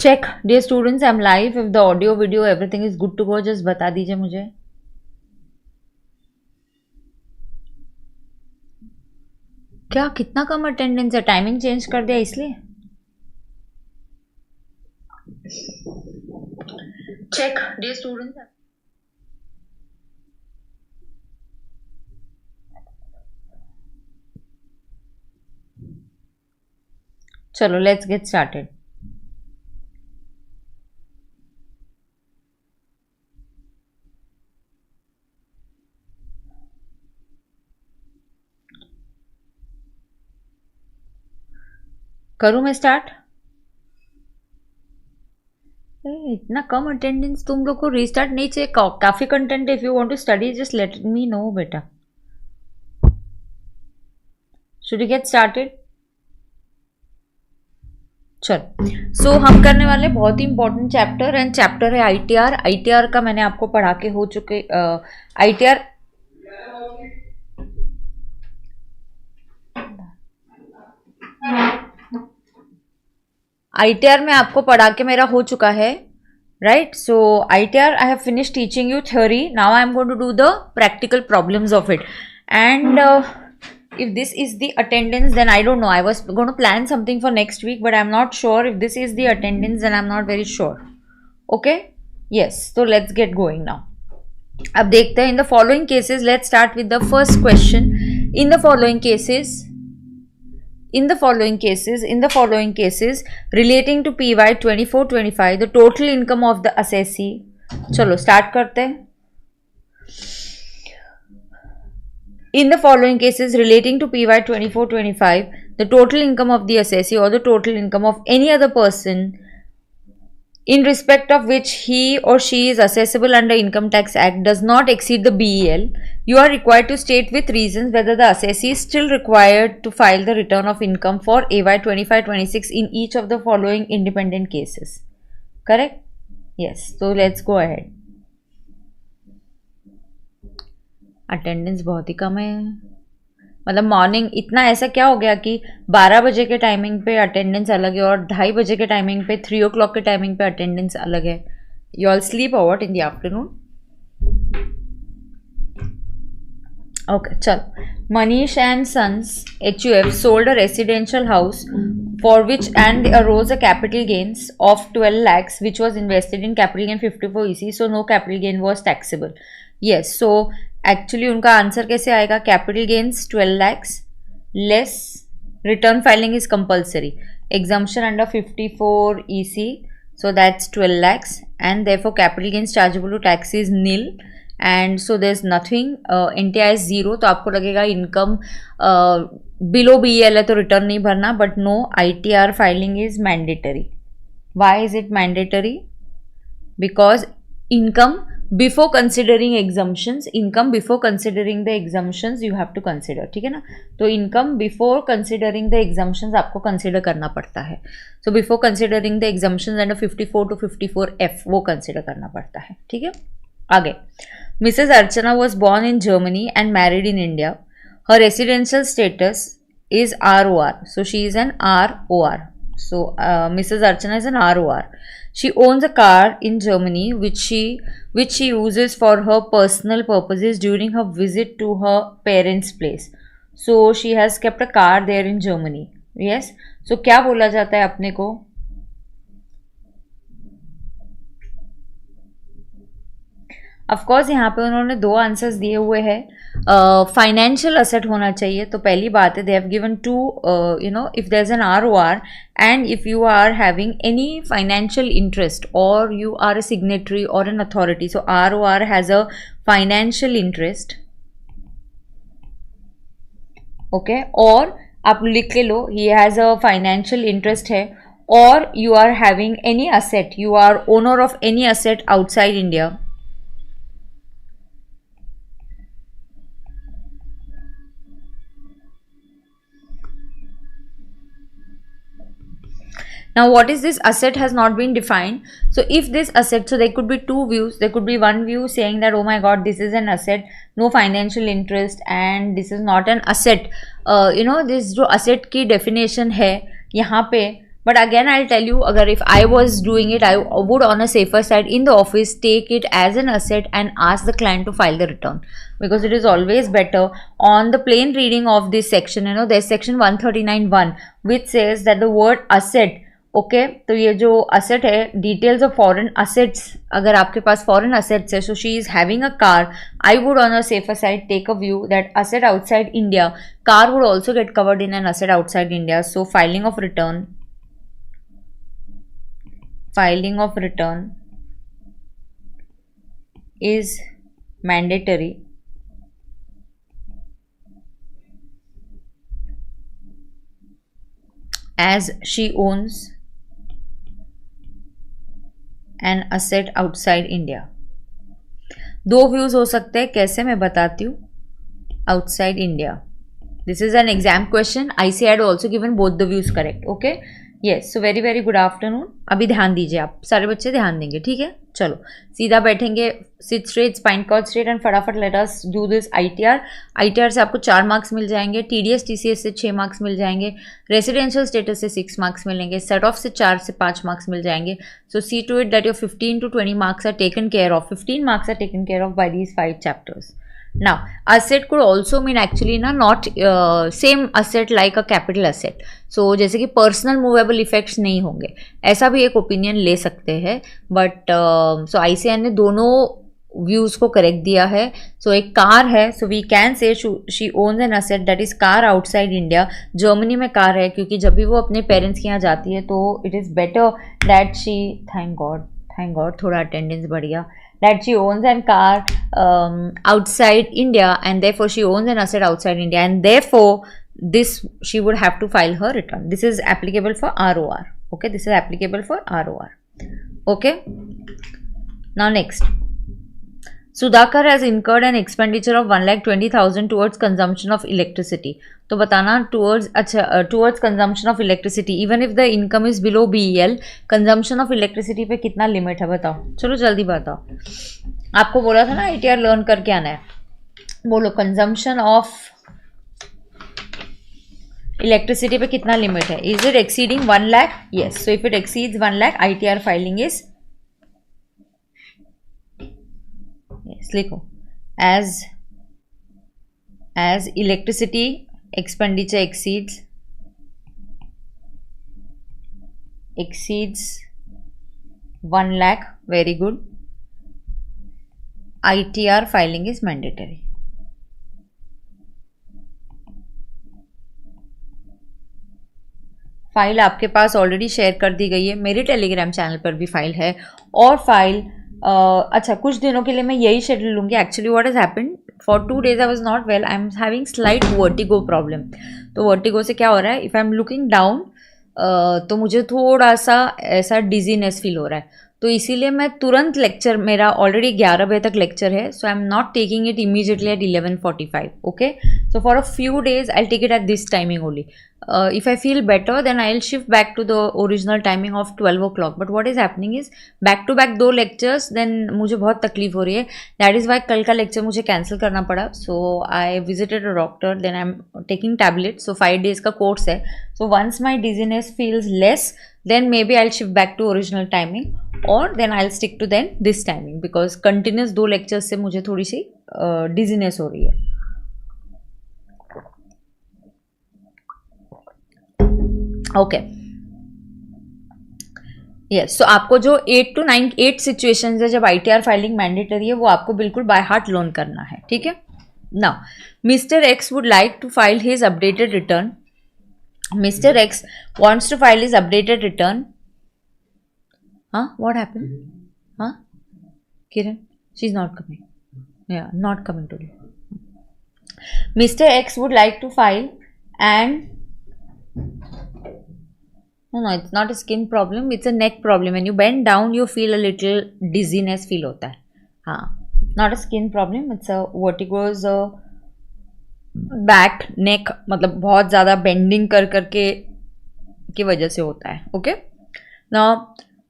Check dear students, I am live. If the audio video everything is good to go, just बता दीजिए मुझे. क्या कितना कम अटेंडेंस है? टाइमिंग चेंज कर दिया इसलिए? Check dear students. चलो लेट्स गेट स्टार्टेड. करूं मैं स्टार्ट? इतना कम अटेंडेंस, तुम लोग को रीस्टार्ट नहीं चाहिए? काफी कंटेंट है. If you want to study just let me know बेटा. Should you get started? चलो, सो हम करने वाले बहुत ही इंपॉर्टेंट चैप्टर, एंड चैप्टर है आईटीआर. आईटीआर का मैंने आपको पढ़ा के हो चुके. आईटीआर आईटीआर में आपको पढ़ा के मेरा हो चुका है, right? So ITR I have finish teaching you theory. Now I am going to do the practical problems of it. And if this is the attendance, then I don't know. I was going to plan something for next week, but I'm not sure if this is the attendance, and I'm not very sure. Okay, yes, so let's get going now. अब देखते हैं. In the following cases, let's start with the first question. In the following cases relating to PY 24-25, the total income of the assessee. चलो start करते हैं. In the following cases relating to PY 24-25, the total income of the assessee or the total income of any other person in respect of which he or she is assessable under Income Tax Act does not exceed the BEL, you are required to state with reasons whether the assessee is still required to file the return of income for AY 25-26 in each of the following independent cases. Correct? Yes. So let's go ahead. Attendance बहुत ही कम है. मतलब morning इतना ऐसा क्या हो गया कि 12 बजे के टाइमिंग पे अटेंडेंस अलग है और 2:30 बजे के टाइमिंग पे 3 o'clock के टाइमिंग पे अटेंडेंस अलग है. You all sleep or what in the afternoon? Okay चलो. Manish and Sons HUF sold a residential house for which and they arose a capital gains of 12 lakhs which was invested in capital gain 54 EC, so no capital gain was taxable. Yes, so actually उनका answer कैसे आएगा? Capital gains 12 lakhs less return filing is compulsory. Exemption under 54 EC, so that's 12 lakhs and therefore capital gains chargeable to tax is nil and so there's nothing. NTI is 0, तो आपको लगेगा income below BEL है तो return नहीं भरना, but no, ITR filing is mandatory. Why is it mandatory? Because income before considering exemptions, income before considering the exemptions you have to consider. ठीक है ना? तो income before considering the exemptions आपको consider करना पड़ता है. So before considering the exemptions under 54 to 54F वो consider करना पड़ता है. ठीक है? आगे. Mrs. Archana was born in Germany and married in India. Her residential status is ROR. So she is an ROR. So Mrs. Archana is an ROR. She owns a car in Germany which she uses for her personal purposes during her visit to her parents' place. So she has kept a car there in Germany. Yes. So क्या बोला जाता है अपने को? Of course यहाँ पे उन्होंने 2 answers दिए हुए हैं. फाइनेंशियल असेट होना चाहिए, तो पहली बात है they have given 2, if there is an ROR and if you are having any financial interest or you are a signatory or an authority, so ROR has a financial interest. Okay, और आप लिख के लो he has a financial interest है, or you are having any asset, you are owner of any asset outside India. Now what is this asset has not been defined. So if this asset, so there could be two views. There could be one view saying that oh my god, this is an asset, no financial interest, and this is not an asset. This जो asset की definition है यहाँ पे. But again, I'll tell you, agar if I was doing it, I would on a safer side in the office take it as an asset and ask the client to file the return, because it is always better. On the plain reading of this section, there's section 139(1) which says that the word asset, okay, तो ये जो asset है, details of foreign assets, अगर आपके पास foreign assets है, so she is having a car, I would on a safer side take a view that asset outside India, car would also get covered in an asset outside India. So filing of return is mandatory as she owns an asset outside India. दो views हो सकते हैं, कैसे मैं बताती हूँ. outside India, this is an exam question. IC had also given both the views correct. Okay, yes, so very very good afternoon. अभी ध्यान दीजिए, आप सारे बच्चे ध्यान देंगे, ठीक है. चलो सीधा बैठेंगे, sit straight, spine cord straight, and फटाफट let us do this ITR से आपको 4 मार्क्स मिल जाएंगे, TDS TCS से 6 मार्क्स मिल जाएंगे, रेसिडेंशियल स्टेटस से 6 मार्क्स मिलेंगे, सेट ऑफ से 4 से 5 मार्क्स मिल जाएंगे. So see to it that your 15 to 20 marks are taken care of. 15 marks are taken care of by these 5 chapters. Now, asset could also mean actually not same asset like a capital asset. So जैसे कि personal movable effects नहीं होंगे, ऐसा भी एक opinion ले सकते हैं. But so ICAR ने दोनों views को correct दिया है. So एक कार है, so we can say she owns an asset that is car outside India. Germany में कार है, क्योंकि जब भी वो अपने parents के यहाँ जाती है तो it is better that she, thank God थोड़ा attendance बढ़ गया, that she owns a car outside India, and therefore she owns an asset outside India, and therefore this she would have to file her return. This is applicable for ROR. Okay, this is applicable for ROR. Okay, now next, Sudhakar has incurred an expenditure of 1,20,000 towards consumption of electricity. तो बताना towards consumption of electricity, even if the income is below BEL, consumption of electricity पे कितना limit है बताओ. चलो जल्दी बताओ. आपको बोला था ना ITR लर्न करके आना है. बोलो consumption of electricity पे कितना लिमिट है. Is it exceeding 1 lakh? Yes. So if it exceeds 1 lakh, ITR filing is, yes, लिखो, as electricity expenditure exceeds 1 lakh, very good, ITR filing is mandatory. File आपके पास already share कर दी गई है, मेरे Telegram channel पर भी file है. और फाइल अच्छा कुछ दिनों के लिए मैं यही शेड्यूल लूँगी. Actually what has happened, for 2 days I was not well, I am having slight vertigo problem. तो वर्टिगो से क्या हो रहा है, if I am looking down तो मुझे थोड़ा सा ऐसा डिजीनेस फील हो रहा है. तो इसीलिए मैं तुरंत लेक्चर, मेरा ऑलरेडी 11 बजे तक लेक्चर है, so I am not taking it immediately at 11:45. Okay, so for a few days I take it at this timing only. If I feel better, then I'll shift back to the original timing of 12 o'clock. But what is happening is back to back 2 lectures, then मुझे बहुत तकलीफ हो रही है. That is why कल का lecture मुझे cancel करना पड़ा. So I visited a doctor, then I'm taking tablets. So 5 days का course है. So once my dizziness feels less, then maybe I'll shift back to original timing, or then I'll stick to then this timing, because continuous 2 lectures से मुझे थोड़ी सी dizziness हो रही है. Okay, yes. सो आपको जो 8 to 9 8 सिचुएशंस है जब ITR फाइलिंग मैंडेटरी है, वो आपको बिल्कुल बाय हार्ट लर्न करना है, ठीक है. Now mister X would like to file his updated return. Mister X wants to file his updated return. What happened? Kiran, she's not coming. Yeah, not coming today. Mr. X would like to file, and no, it's not a skin problem, it's a neck problem. When you bend down, you feel a little dizziness feel होता है. Not a skin problem, it's a vertigo's back neck, मतलब बहुत ज़्यादा bending कर करके की वजह से होता है. Okay, now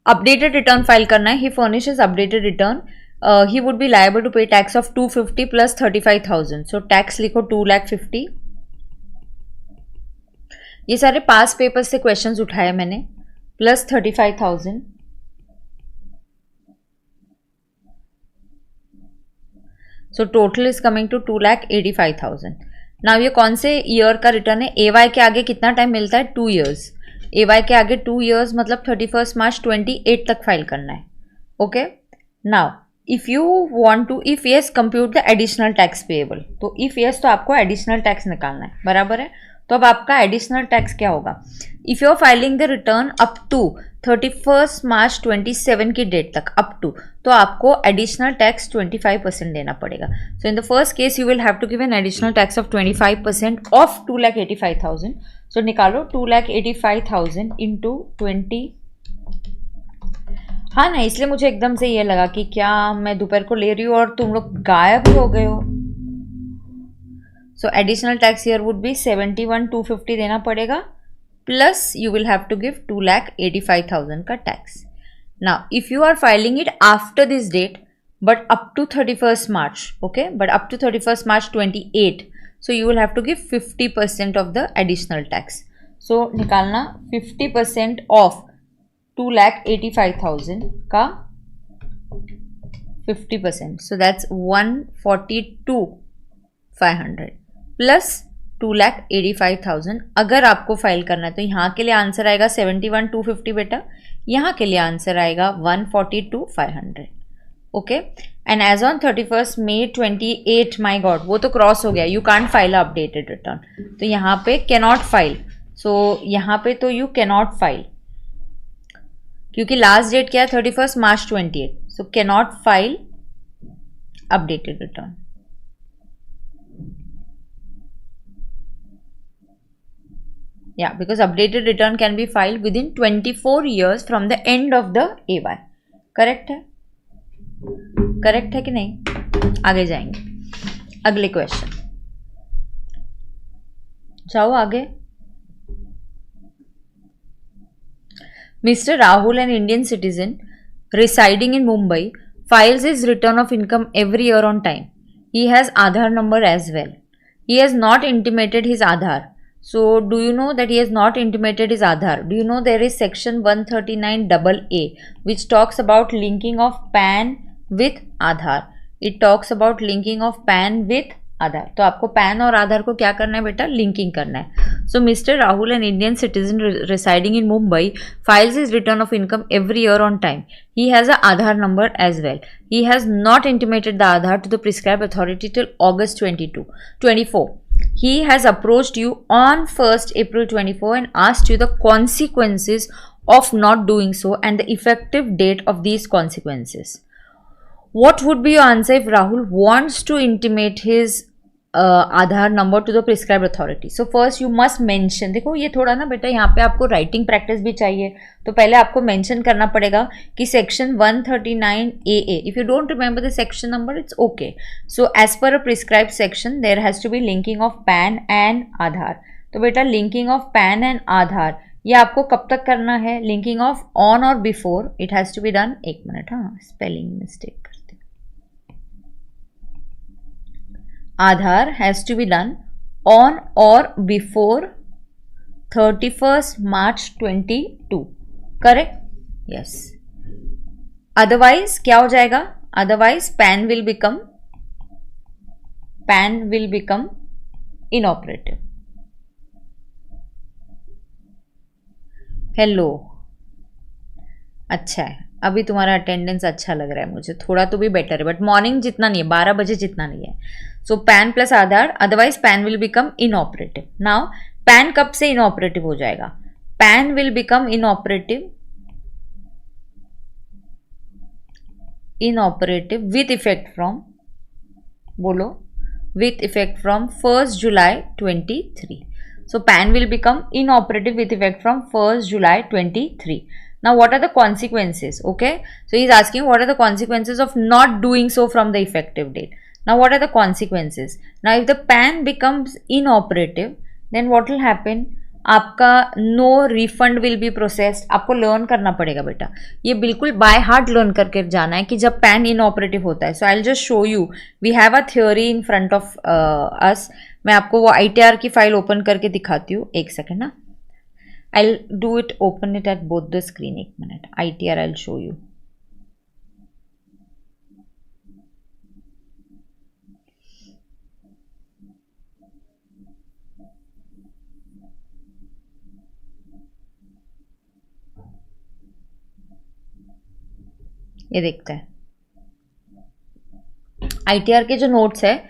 updated return file करना है. He furnishes updated return. He would be liable to pay tax of 250 plus 35,000. So tax लिखो 2,50,000. ये सारे पास पेपर से क्वेश्चंस उठाए मैंने. Plus 35,000. So total is coming to 2,85,000. Now ये कौन से ईयर का रिटर्न है? AY के आगे कितना टाइम मिलता है? 2 years. AY के आगे 2 years मतलब 31 मार्च 28 तक फाइल करना है. Okay. Now if you want to, if yes compute the additional tax payable. तो इफ यस तो आपको एडिशनल टैक्स निकालना है, बराबर है. तो अब आपका एडिशनल टैक्स क्या होगा? If you are filing the return up to 31 March 27 की डेट तक, अप टू, तो आपको एडिशनल टैक्स 25% देना पड़ेगा. So in the first case you will have to give an additional tax of 25% of 2,85,000. So निकालो 2,85,000 into 20. हाँ ना, इसलिए मुझे एकदम से ये लगा कि क्या मैं दोपहर को ले रही हूँ और तुम लोग गायब ही हो गए हो. So additional tax here would be 71,250 देना पड़ेगा, plus you will have to give 2,85,000 का tax. Now if you are filing it after this date but up to 31st March, okay, but up to 31st March 28, so you will have to give 50% of the additional tax. So निकालना 50% of 2,85,000 का 50%, so that's 142,500 plus 2,85,000. अगर आपको file करना है तो यहाँ के लिए आंसर आएगा 71,250 बेटा, यहाँ के लिए आंसर आएगा 142,500. Okay. And as on 31st May 28, my god वो तो क्रॉस हो गया, you can't file updated return. तो यहाँ पे कैनॉट फाइल. सो यहाँ पे तो यू कैनॉट फाइल क्योंकि लास्ट डेट क्या है? 31st March 28. So cannot file updated return. Yeah, because updated return can be filed within 24 years from the end of the AY. Correct है? Correct है कि नहीं? आगे जाएंगे. अगले क्वेश्चन जाओ आगे. Mr. Rahul, an Indian citizen residing in Mumbai, files his return of income every year on time. He has Aadhaar number as well. He has not intimated his Aadhaar. So, do you know that he has not intimated his Aadhaar? Do you know there is section 139AA which talks about linking of PAN with Aadhaar? It talks about linking of PAN with Aadhaar. तो आपको PAN और Aadhaar को क्या करना है बेटा? Linking करना है. So, Mr. Rahul, an Indian citizen residing in Mumbai, files his return of income every year on time. He has a Aadhaar number as well. He has not intimated the Aadhaar to the prescribed authority till August 24. He has approached you on 1st April 24 and asked you the consequences of not doing so and the effective date of these consequences. What would be your answer if Rahul wants to intimate his Aadhaar number to the prescribed authority? So first you must mention. देखो ये थोड़ा ना बेटा यहाँ पे आपको writing practice भी चाहिए, तो पहले आपको मेंशन करना पड़ेगा कि section 139AA. If you don't remember the section number it's okay. So as per a prescribe section there has to be linking of PAN and Aadhaar. तो बेटा linking of PAN and Aadhaar ये आपको कब तक करना है? Linking of on or before it has to be done. एक minute, हाँ spelling mistake. Aadhaar has to be done on or before 31st March 22. Correct? Yes. Otherwise क्या हो जाएगा? Otherwise PAN will become inoperative. Hello. अच्छा है, अभी तुम्हारा attendance अच्छा लग रहा है मुझे, थोड़ा तो भी बेटर है, बट मॉर्निंग जितना नहीं है, 12 बजे जितना नहीं है. So PAN plus Aadhaar, otherwise PAN will become inoperative. Now PAN कब से इनऑपरेटिव हो जाएगा? PAN will become inoperative with effect from, बोलो, with effect from 1st July 23. So PAN will become inoperative with effect from 1st July 23. Now what are the consequences? Okay, so he is asking what are the consequences of not doing so from the effective date. Now what are the consequences? Now if the PAN becomes inoperative, then what will happen? आपका no refund will be processed. आपको learn करना पड़ेगा बेटा, ये बिल्कुल by heart learn करके जाना है कि जब पैन इनऑपरेटिव होता है। So I will just show you, we have a theory in front of us. मैं आपको वो ITR की फाइल ओपन करके दिखाती हूँ, एक सेकेंड ना। I will do it, open it at both the screen, एक minute. ITR I will show you. ये देखते हैं ITR के जो नोट्स है,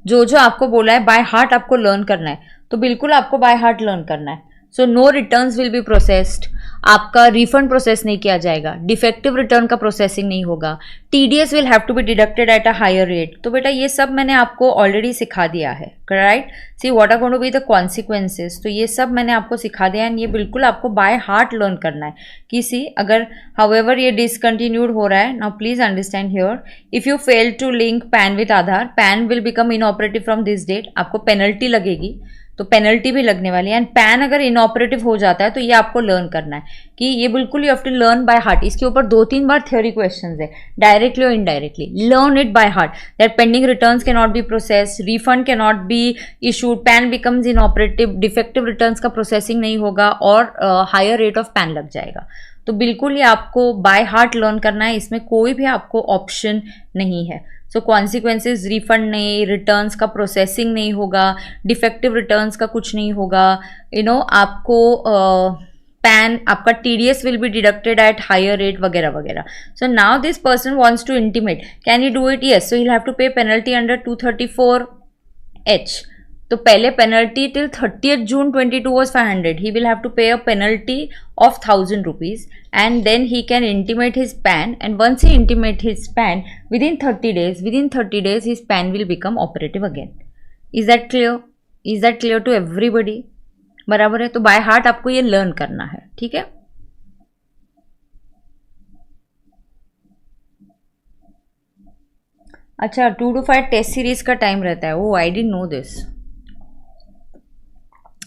जो जो आपको बोला है बाय हार्ट आपको लर्न करना है, तो बिल्कुल आपको बाय हार्ट लर्न करना है। So no returns will be processed, आपका रिफंड प्रोसेस नहीं किया जाएगा, डिफेक्टिव रिटर्न का प्रोसेसिंग नहीं होगा, TDS will have to be deducted at a higher rate. तो बेटा ये सब मैंने आपको ऑलरेडी सिखा दिया है, right. See what are going to be the consequences, तो ये सब मैंने आपको सिखा दिया है। ये बिल्कुल आपको बाय हार्ट लर्न करना है। किसी अगर हाउएवर ये डिसकंटिन्यूड हो रहा है, now please understand here, if you fail to link PAN with Aadhaar, PAN will become inoperative from this date. आपको पेनल्टी लगेगी, तो पेनल्टी भी लगने वाली है। एंड पैन अगर इनऑपरेटिव हो जाता है तो ये आपको लर्न करना है कि ये बिल्कुल you have to learn by heart. इसके ऊपर 2-3 बार थ्योरी क्वेश्चंस है, डायरेक्टली और indirectly. Learn it by heart that pending returns can not be process, refund can not be issued, PAN becomes inoperative, defective returns का processing नहीं होगा और higher rate of pan लग जाएगा। तो बिल्कुल ये आपको बाय हार्ट लर्न करना है, इसमें कोई भी आपको ऑप्शन नहीं है। सो कॉन्सिक्वेंसेज, रिफंड नहीं, रिटर्न्स का प्रोसेसिंग नहीं होगा, डिफेक्टिव रिटर्न्स का कुछ नहीं होगा, आपको पैन, आपका TDS will be deducted at higher rate वगैरह वगैरह। So now this person wants to intimate, can you do it? Yes. So he has to pay penalty under 234H। तो पहले penalty till 30th June 22 was 500. He will have to pay a penalty of 1000 rupees, and then he can intimate his PAN, and once he intimate his PAN, within 30 days his PAN will become operative again. Is that clear? Is that clear to everybody? बराबर है। तो by heart आपको ये learn करना है, ठीक है। अच्छा, 2 to 5 टेस्ट सीरीज का टाइम रहता है। Oh I didn't know this.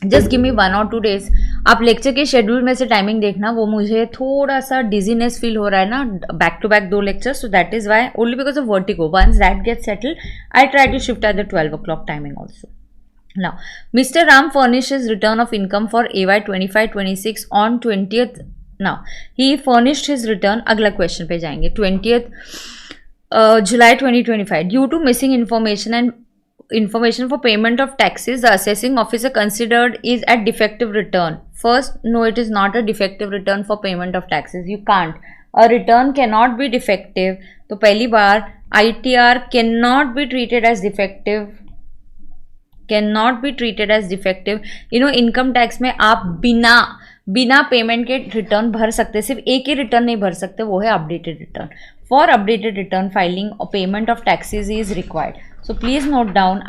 Just give me 1 or 2 days। आप लेक्चर के शेड्यूल में से टाइमिंग देखना, वो मुझे थोड़ा सा डिजीनेस फील हो रहा है ना, back to back 2 lectures, so that is why, only because of vertigo. Once that get settled, I try to shift at the 12 o'clock timing also. Now, Mr. Ram furnishes return of income for AY 25-26 on 20th. Now, he furnished his return. अगला question पे जाएंगे। 20th July 2025. Due to missing information for payment of taxes, the assessing officer considered is a defective return. First, no, it is not a defective return for payment of taxes. You can't. A return cannot be defective. तो पहली बार ITR cannot be treated as defective. Cannot be treated as defective. Income tax में आप बिना payment के return भर सकते, सिर्फ एक ही रिटर्न नहीं भर सकते, वो है updated return. For updated return filing और payment of taxes is required. So please note down,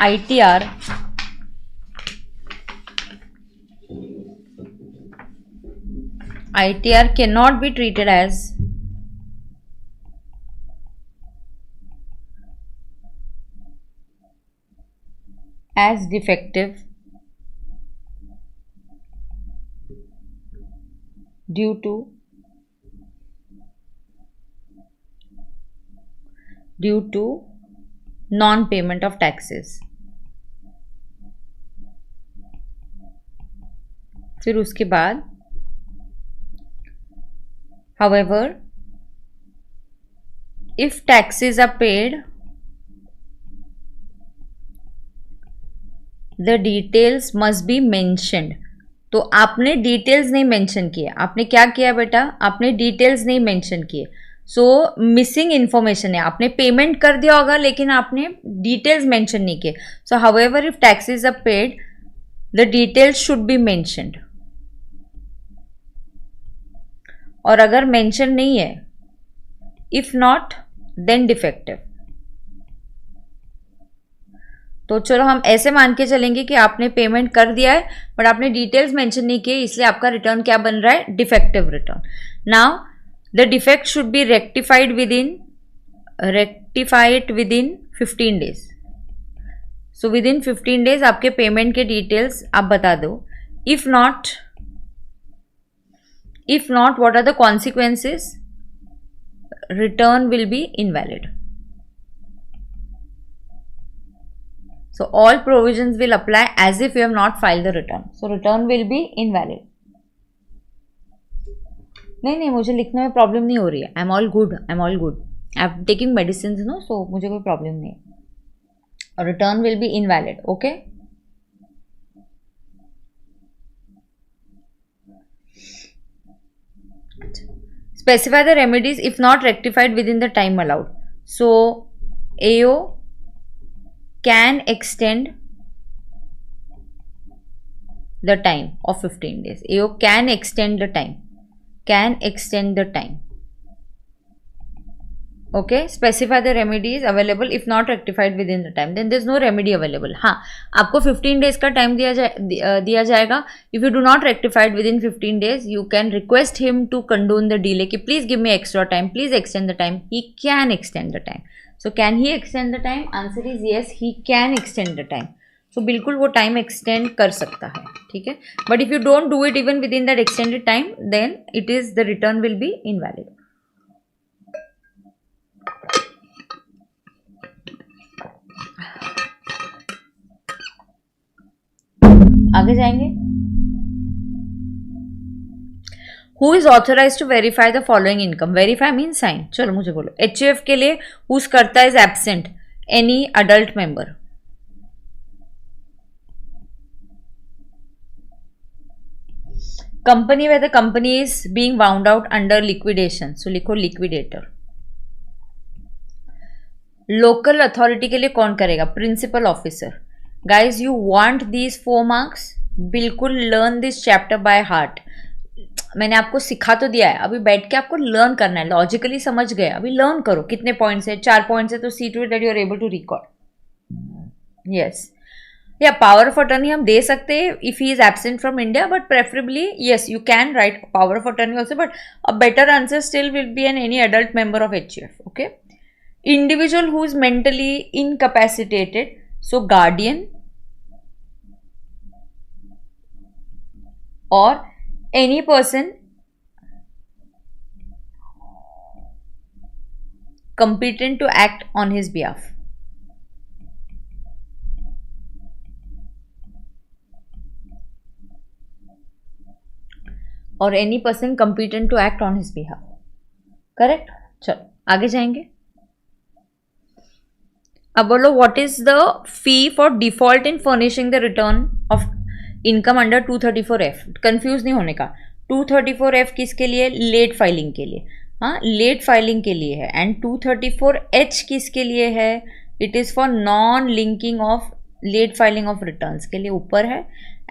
ITR cannot be treated as defective due to non-payment of taxes। फिर उसके बाद however if taxes are paid, the details must be mentioned। तो आपने details नहीं mention किए। आपने क्या किया बेटा? आपने डिटेल्स नहीं मेंशन किए। सो मिसिंग इन्फॉर्मेशन है। आपने पेमेंट कर दिया होगा लेकिन आपने डिटेल्स मेंशन नहीं किए। So however if taxes are paid, the details should be mentioned. और अगर मेंशन नहीं है, इफ नॉट देन डिफेक्टिव। तो चलो हम ऐसे मान के चलेंगे कि आपने पेमेंट कर दिया है बट आपने डिटेल्स मेंशन नहीं किए, इसलिए आपका रिटर्न क्या बन रहा है? Defective return. Now the defect should be rectified within 15 days. So within 15 days आपके पेमेंट के डिटेल्स आप बता दो। If not, If not, what are the consequences? Return will be invalid. So all provisions will apply as if you have not filed the return. So return will be invalid. नहीं मुझे लिखने में problem नहीं हो रही है. I'm all good. I'm taking medicines, no, so मुझे कोई प्रॉब्लम नहीं है. Return will be invalid. Okay. Specify the remedies if not rectified within the time allowed. So AO can extend the time of 15 days. AO can extend the time. Okay, specify the remedies available if not rectified within the time. Then there is no remedy available. हाँ, आपको 15 days का time दिया जाएगा. If you do not rectified within 15 days, you can request him to condone the delay. कि please give me extra time, please extend the time. He can extend the time. So can he extend the time? Answer is yes, he can extend the time. So बिल्कुल वो time extend कर सकता है, ठीक है. But if you don't do it even within that extended time, then it is the return will be invalid. आगे जाएंगे. Who is authorized to verify the following income? Verify means sign. चलो मुझे बोलो. HUF के लिए whose करता is absent? Any adult member. Company where the company is being wound out under liquidation. So लिखो liquidator. Local authority के लिए कौन करेगा? Principal officer. Guys, you want these 4 marks? बिल्कुल learn this chapter by heart. मैंने आपको सिखा तो दिया है, अभी बैठ के आपको लर्न करना है. लॉजिकली समझ गए, अभी लर्न करो. कितने पॉइंट्स है? 4 पॉइंट्स है, तो see to it that you are able to record. Yes, या पावर ऑफ अटर्नी हम दे सकते हैं if he is absent from India, but preferably yes you can write power of attorney also, but a better answer still will be an any adult member of HUF. Okay. Individual who is mentally incapacitated, so guardian or any person competent to act on his behalf. Or any person competent to act on his behalf. Correct? चलो आगे जाएंगे. अब बोलो, what is the fee for default in furnishing the return of income under 234F. Confuse नहीं होने का. 234F किसके लिए? लेट फाइलिंग के लिए. हाँ, लेट फाइलिंग के लिए है. एंड 234H किसके लिए है? It is for non linking of late filing of returns के लिए ऊपर है.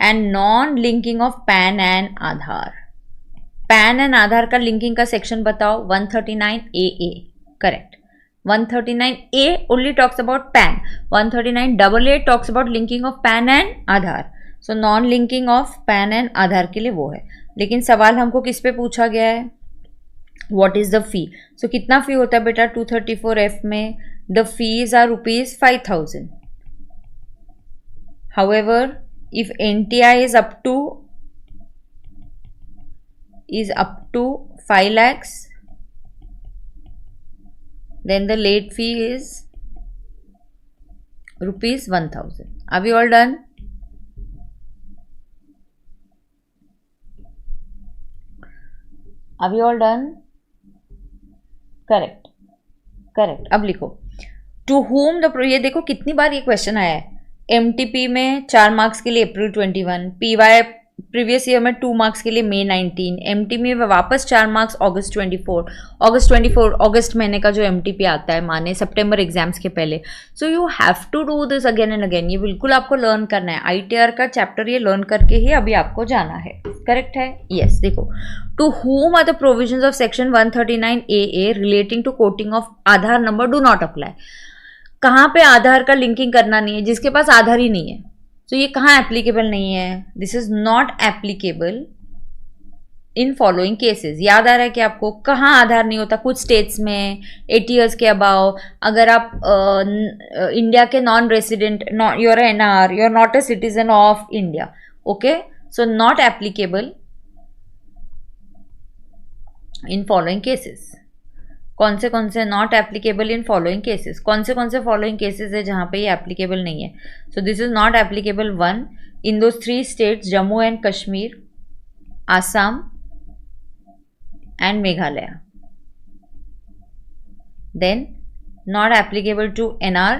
And non linking of PAN and Aadhaar. PAN and Aadhaar का लिंकिंग का सेक्शन बताओ. 139AA. Correct. 139A only talks about PAN. 139AA talks about linking of PAN and Aadhaar. So non linking of PAN and Aadhaar के लिए वो है. लेकिन सवाल हमको किस पे पूछा गया है? What is the fee. So कितना फी होता है बेटा 234F में? The fees are ₹5,000. However if NTI is up to 5 lakhs, then the late fee is ₹1,000. Are we all done? Are we all done? Correct. अब लिखो to home the, ये देखो कितनी बार ये क्वेश्चन आया है. MTP में 4 मार्क्स के लिए April 21, PY प्रीवियस ईयर में 2 मार्क्स के लिए May 19, MT में वापस 4 मार्क्स August 24, अगस्त महीने का जो MTP आता है माने सितंबर एग्जाम्स के पहले. So you have to do this again and again. ये बिल्कुल आपको लर्न करना है. ITR का चैप्टर ये लर्न करके ही अभी आपको जाना है. करेक्ट है? यस. देखो, to whom are the provisions of section 139AA relating to quoting of Aadhaar number do not apply. कहाँ पे आधार का लिंकिंग करना नहीं है? जिसके पास आधार ही नहीं है. तो ये कहाँ एप्लीकेबल नहीं है? This is not applicable in following cases. याद आ रहा है कि आपको कहाँ आधार नहीं होता? कुछ स्टेट्स में 80 ईयर्स के अबाव, अगर आप इंडिया के non resident, you are NR, you are not a citizen of India. Okay, so not applicable in following cases. कौन से not applicable in following cases, कौन से फॉलोइंग केसेस है जहाँ पे ये एप्लीकेबल नहीं है। So this is not applicable 1 in those 3 states Jammu and Kashmir, Assam and Meghalaya. Then not applicable to NR,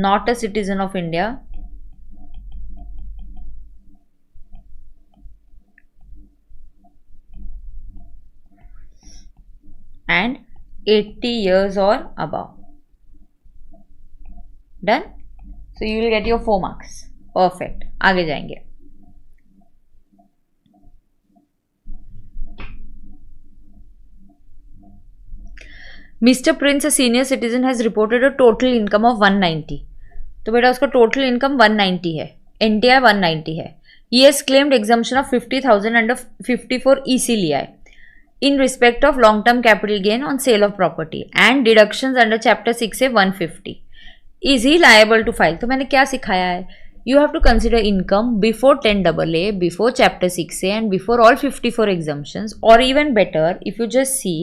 not a citizen of India, and 80 years or above. Done? So you will get your 4 marks. Perfect. आगे जाएंगे। Mr. Prince, a senior citizen, has reported a total income of 190. तो बेटा उसका total income 190 है, NTI 190 है। He has claimed exemption of 50,000 under 54 EC लिया है in respect of long term capital gain on sale of property and deductions under chapter 6A 150. Is he liable to file? तो मैंने क्या सिखाया है? You have to consider income before 10AA, before chapter 6A and before all 54 exemptions, or even better if you just see,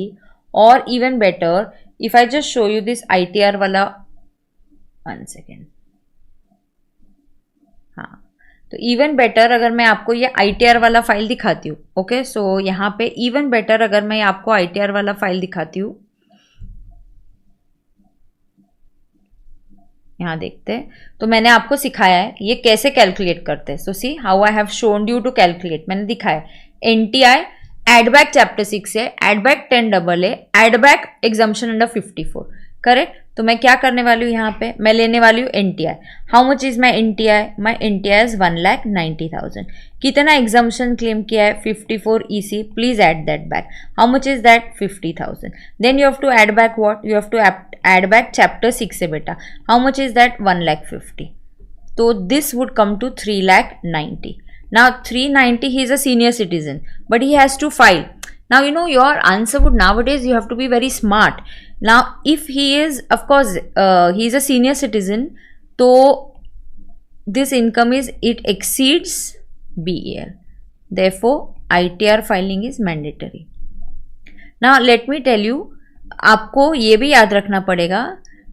or even better if I just show you this ITR वाला, 1 second, हाँ, तो even better अगर मैं आपको ये ITR वाला file दिखाती हूँ, ओके, सो यहाँ पे इवन बेटर अगर मैं आपको ITR वाला फाइल दिखाती हूँ, यहाँ देखते हैं, तो मैंने आपको सिखाया है ये कैसे कैलकुलेट करते हैं। So see how I have shown you to calculate, मैंने दिखाया NTI एड बैक चैप्टर 6 है, add back 10AA, add back exemption under 54, correct. तो मैं क्या करने वाली हूँ यहाँ पे, मैं लेने वाली हूँ NTI। How much is my NTI? My NTI is 1,90,000। कितना एग्जाम्पशन क्लेम किया है? 54 EC, please add that back. How much is that? 50,000। Then you have to add back what? You have to add back chapter 6 है बेटा। How much is that? 1,50,000। तो this would come to 3,90,000। Now 390, he is a senior citizen, but he has to file. Now you know your answer would, nowadays you have to be very smart. Now if he is, of course, he is a senior citizen, so this income is, it exceeds BEL. Therefore ITR filing is mandatory. Now let me tell you, आपको ये भी याद रखना पड़ेगा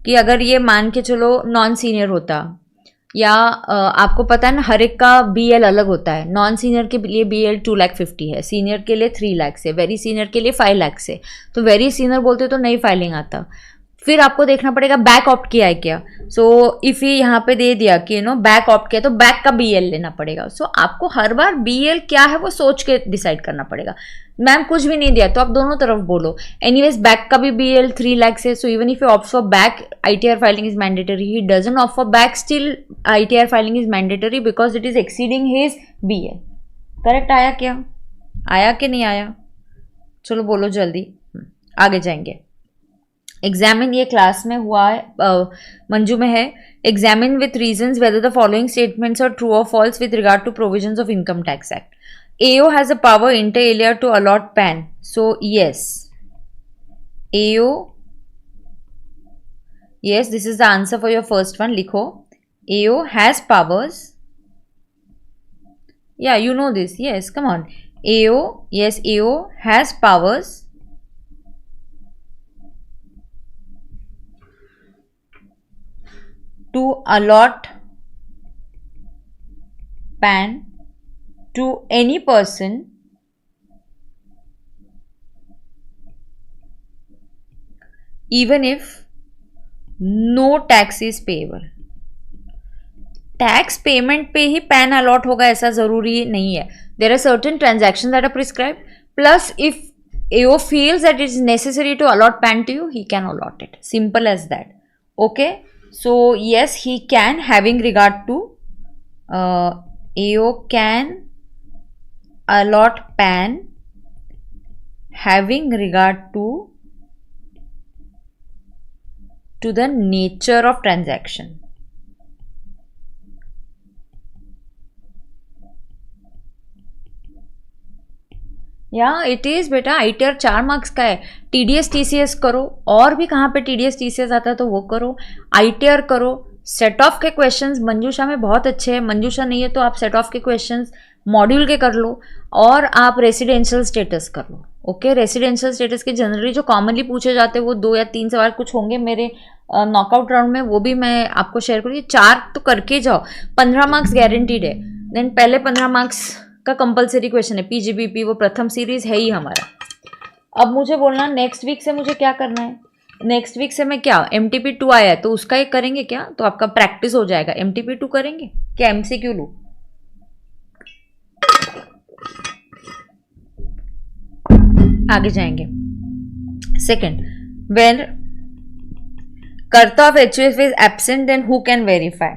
कि अगर ये मान के चलो नॉन सीनियर होता, या आपको पता है ना हर एक का BL अलग होता है। नॉन सीनियर के लिए BL 2,50,000 है, सीनियर के लिए 3 लाख है, वेरी सीनियर के लिए 5 लाख है। तो वेरी सीनियर बोलते तो नई फाइलिंग आता, फिर आपको देखना पड़ेगा बैक ऑप्ट किया है क्या। सो इफ ये यहाँ पे दे दिया कि बैक ऑप्ट किया तो बैक का BL लेना पड़ेगा। सो आपको हर बार BL क्या है वो सोच के डिसाइड करना पड़ेगा। मैम कुछ भी नहीं दिया तो आप दोनों तरफ बोलो। एनीवेज बैक का भी BL 3 लाख है, so even if you opt for back ITR filing is mandatory. He doesn't opt for back, still ITR filing is mandatory because it is exceeding his BL। Correct आया क्या? आया कि नहीं आया? चलो बोलो जल्दी, आगे जाएंगे। एग्जामिन, ये क्लास में हुआ है, मंजू में है। Examine with reasons whether the following statements are true or false with regard to provisions of income tax act. AO has a power inter alia to allot PAN. So yes, AO, yes, this is the answer for your first one. Likho, AO has powers. Yeah, you know this. Yes, come on. AO, yes, AO has powers to allot PAN to any person even if no tax is payable. Tax payment पे ही PAN allot होगा ऐसा जरूरी नहीं है। There are certain transactions that are prescribed, plus if AO feels that it is necessary to allot PAN to you, he can allot it. Simple as that. Okay, so yes, he can, having regard to AO can allot PAN having regard to the nature of transaction. या it is बेटा ITR 4 marks का है। TDS TCS करो, और भी कहाँ पे TDS TCS आता है तो वो करो, ITR करो। सेट ऑफ के क्वेश्चंस मंजूषा में बहुत अच्छे हैं, मंजूषा नहीं है तो आप सेट ऑफ के क्वेश्चंस मॉड्यूल के कर लो और आप रेसिडेंशियल स्टेटस कर लो। ओके, रेसिडेंशियल स्टेटस के जनरली जो कॉमनली पूछे जाते हैं वो 2 या 3 सवाल कुछ होंगे मेरे नॉकआउट राउंड में, वो भी मैं आपको शेयर करूँगी। 4 तो करके जाओ, 15 मार्क्स गारंटीड है। देन पहले 15 मार्क्स का कंपलसरी क्वेश्चन है पीजीबीपी, वो प्रथम सीरीज है ही हमारा। अब मुझे बोलना नेक्स्ट वीक से मुझे क्या करना है। नेक्स्ट वीक से मैं क्या, MTP2 आया है तो उसका एक करेंगे क्या, तो आपका प्रैक्टिस हो जाएगा। MTP2 करेंगे क्या, MCQ लूँ? आगे जाएंगे। Second, when karta of HUF is absent then who can verify.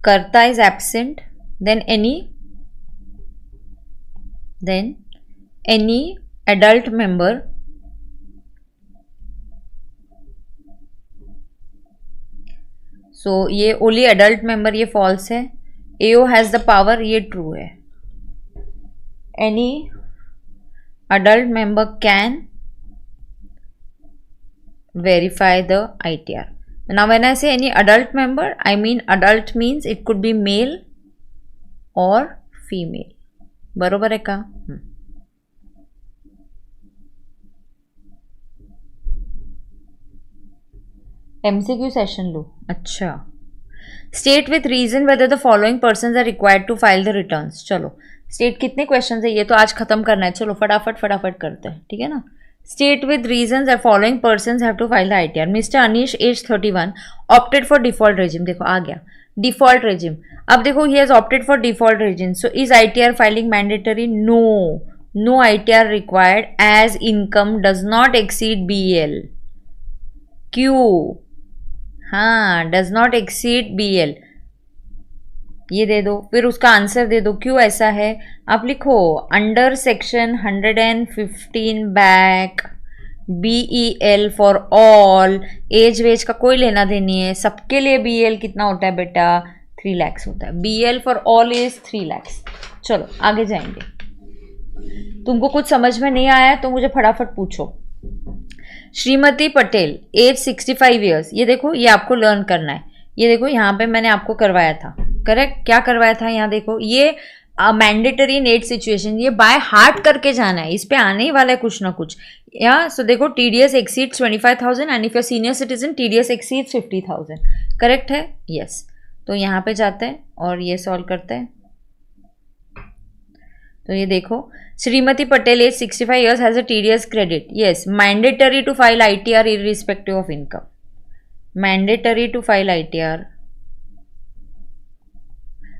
Karta is absent, then any adult member so ये only adult member ये false है, AO has the power ये true है। any adult member can verify the ITR. Now when I say any adult member, I mean adult means it could be male or female. बरोबर है का? MCQ session लो। अच्छा, state with reason whether the following persons are required to file the returns. चलो state कितने question है, ये तो आज खत्म करना है। चलो फटाफट करते हैं, ठीक है ना। State with reasons the following persons have to file the ITR. Mr. Anish, age 31, opted for default regime. देखो आ गया default regime. अब देखो he has opted for default regime. So is ITR filing mandatory? No, no ITR required as income does not exceed BL. क्यों? हाँ, does not exceed BL. ये दे दो, फिर उसका आंसर दे दो क्यों ऐसा है। आप लिखो under section 115 back BEL for all, as wage का कोई लेना देनी है, सबके लिए BL कितना होता है बेटा, 3 lakhs होता है। BL for all is 3 lakhs। चलो आगे जाएंगे। तुमको कुछ समझ में नहीं आया तो मुझे फटाफट पूछो। श्रीमती पटेल, एज 65 ईयर्स, ये देखो ये आपको लर्न करना है। ये देखो यहाँ पे मैंने आपको करवाया था, करेक्ट, क्या करवाया था यहाँ देखो, ये मैंडेटरी नेट सिचुएशन, ये बाय हार्ट करके जाना है, इस पे आने ही वाला है कुछ ना कुछ। या सो देखो TDS exceeds 25,000 and if you senior citizen TDS exceeds 50,000, correct है, यस। तो यहाँ पे जाते हैं और ये सॉल्व करते हैं। तो ये देखो Shrimati Patel as 65 years has a TDS credit, yes, mandatory to file ITR irrespective of income, mandatory to file ITR।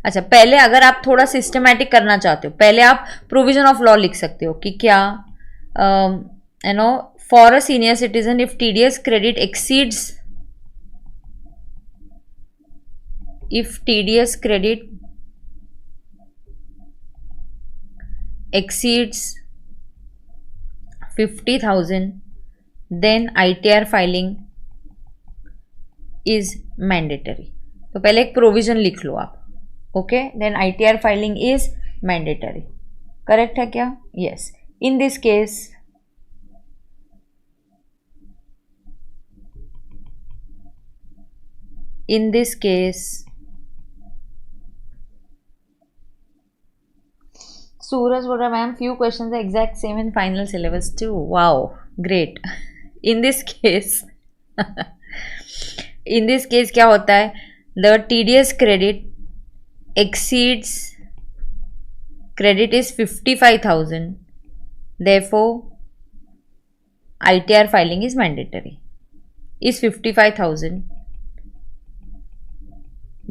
अच्छा, पहले अगर आप थोड़ा सिस्टमैटिक करना चाहते हो, पहले आप प्रोविजन ऑफ लॉ लिख सकते हो कि क्या you know for a senior citizen if TDS credit exceeds, if TDS credit exceeds 50,000 then ITR filing is mandatory। तो पहले एक प्रोविजन लिख लो आप, okay, then ITR filing is mandatory, correct है क्या, yes. In this case Suraj बोल रहा ma'am few questions are exact same in final syllabus too, wow great. In this case क्या होता है, the TDS credit exceeds, credit is 55,000, therefore ITR filing is mandatory, is 55,000,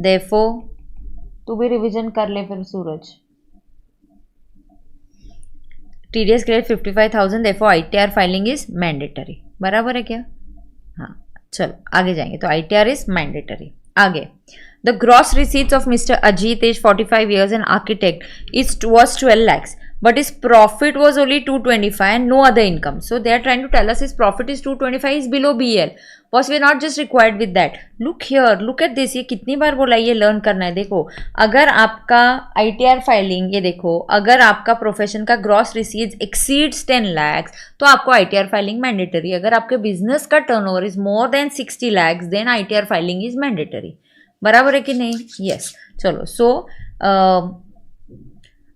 therefore तू भी revision कर ले फिर सूरज। TDS credit 55,000, therefore ITR filing is mandatory, बराबर है क्या। हाँ चलो आगे जाएंगे। तो ITR is mandatory। आगे, the gross receipts of Mr. Ajit, age 45 years, an architect, was 12 lakhs, but his profit was only 225 and no other income. So they are trying to tell us his profit is 225, is below BL. Boss, we are not just required with that. Look here, look at this. ये कितनी बार बोला, ये learn करना है। देखो अगर आपका ITR filing, ये देखो अगर आपका प्रोफेशन का ग्रॉस रिसीट्स एक्सीड्स 10 lakhs तो आपको ITR फाइलिंग मैंडेटरी। अगर आपके बिजनेस का turnover is more than 60 lakhs then ITR filing is mandatory, बराबर है कि नहीं, यस। चलो, so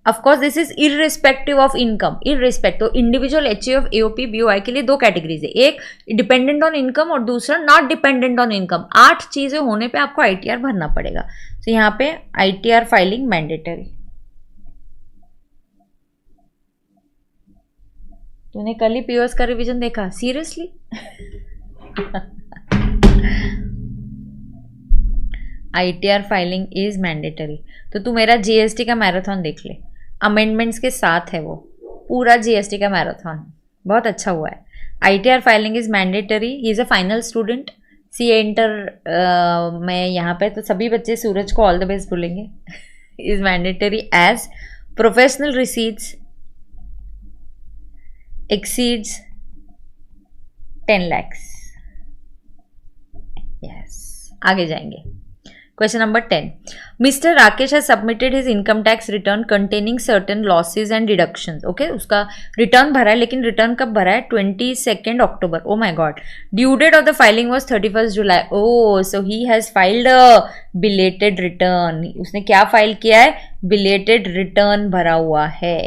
of course this is irrespective of income, irrespective individual HUF AOP BOI के लिए दो कैटेगरीज है, एक डिपेंडेंट ऑन इनकम और दूसरा नॉट डिपेंडेंट ऑन इनकम। 8 चीजें होने पे आपको आईटीआर भरना पड़ेगा। तो यहाँ पे आईटीआर फाइलिंग मैंडेटरी। तूने कल ही पीओएस का रिवीजन देखा? Seriously? ITR filing is mandatory. तो तू मेरा जीएसटी का मैराथन देख ले, अमेंडमेंट्स के साथ है वो पूरा जीएसटी का मैराथन, बहुत अच्छा हुआ है। ITR filing is mandatory. He is a final student CA inter में यहाँ पे, तो सभी बच्चे सूरज को ऑल द बेस्ट बोलेंगे। Is mandatory as professional receipts exceeds 10 lakhs. Yes. आगे जाएंगे। Question number 10. Mr. Rakesh has submitted his income tax return containing certain losses and deductions. Okay, उसका रिटर्न भरा है, लेकिन रिटर्न कब भरा है? 22 अक्टूबर। Oh my God. Due date of the filing was 31 July. Oh, so he has filed a belated return. उसने क्या file किया है? Belated return भरा हुआ है।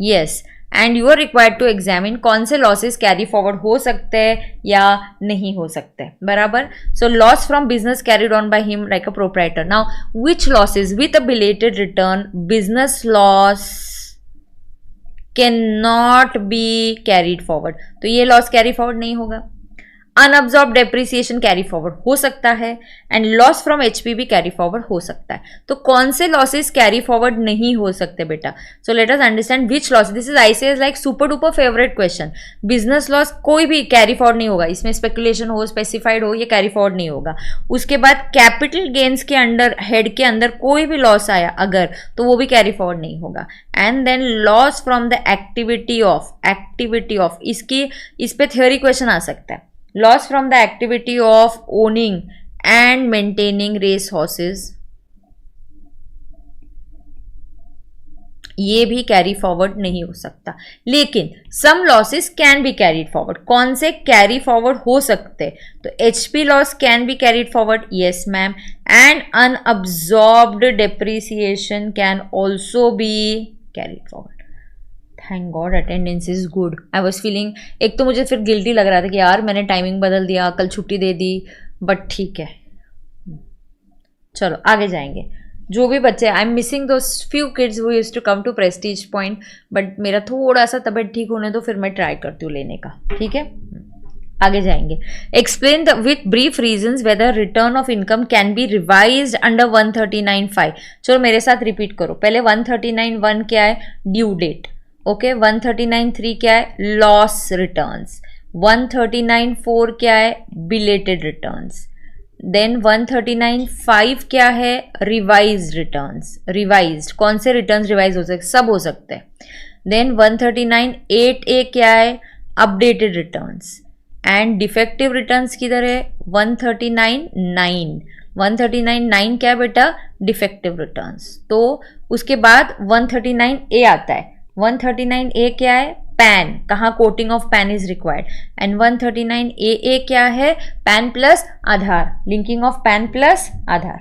Yes. And you are required to examine कौन से लॉसेस कैरी फॉरवर्ड हो सकते हैं या नहीं हो सकते, बराबर। So loss from business carried on by him like a proprietor. Now which losses with a belated return business loss can not B carried forward. तो ये लॉस कैरी फॉरवर्ड नहीं होगा। अनअब्जॉर्ब डेप्रिसिएशन कैरी फॉरवर्ड हो सकता है and loss from HPB carry forward हो सकता है। तो कौन से लॉसेस कैरी फॉरवर्ड नहीं हो सकते बेटा? So let us understand which loss. This is ICS like super duper favourite question. Business loss कोई भी कैरी फॉरवर्ड नहीं होगा, इसमें स्पेकुलेशन हो, स्पेसिफाइड हो, ये कैरी फॉरवर्ड नहीं होगा। उसके बाद कैपिटल गेन्स के अंडर, हेड के अंदर कोई भी लॉस आया अगर, तो वो भी कैरी फॉरवर्ड नहीं होगा। And then loss from the activity of इसकी, इस पे थ्योरी क्वेश्चन आ सकता है। Loss from the activity of owning and maintaining race horses, ये भी कैरी फॉरवर्ड नहीं हो सकता। लेकिन some losses can be carried forward. कौन से कैरी फॉरवर्ड हो सकते? तो HP loss can be carried forward, yes ma'am. And unabsorbed depreciation can also be carried forward. Thank God attendance is good. I was feeling, एक तो मुझे फिर guilty लग रहा था कि यार मैंने टाइमिंग बदल दिया, कल छुट्टी दे दी, बट ठीक है। चलो आगे जाएंगे। जो भी बच्चे, I am missing those few kids who used to come to prestige point, but मेरा थोड़ा सा तबीयत ठीक होने दो, फिर मैं ट्राई करती हूँ लेने का, ठीक है। आगे जाएंगे। Explain with brief reasons whether return of income can be revised under 139(5). चलो मेरे साथ रिपीट करो। पहले 139(1) क्या है? Due date. ओके, 139(3) क्या है? Loss returns. 139(4) क्या है? Belated returns. देन 139(5) क्या है? Revised returns. रिवाइज्ड कौन से रिटर्न्स रिवाइज हो सकते? सब हो सकते हैं। देन 139(8) क्या है? Updated returns. And defective returns किधर है? 139(9). 139(9) क्या है बेटा? Defective returns. तो उसके बाद 139(A) आता है। 139(A) क्या है? पैन। कहाँ quoting of PAN is required. And 139(AA) क्या है? PAN plus Aadhaar, linking of PAN plus Aadhaar.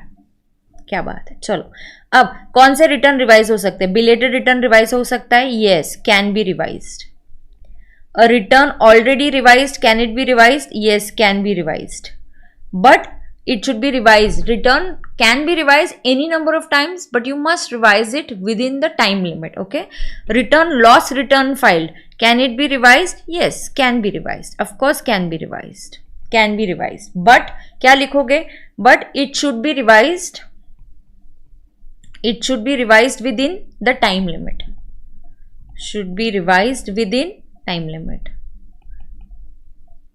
क्या बात है। चलो अब कौन से रिटर्न रिवाइज हो सकते हैं? बिलेटेड रिटर्न रिवाइज हो सकता है, yes, can be revised. A return already revised, can it be revised? Yes, can be revised, but it should be revised. Return can be revised any number of times, but you must revise it within the time limit. Okay. Return loss return filed, can it be revised? Yes, can be revised. Of course can be revised. Can be revised. But क्या लिखोगे? But it should be revised. It should be revised within the time limit. Should be revised within time limit.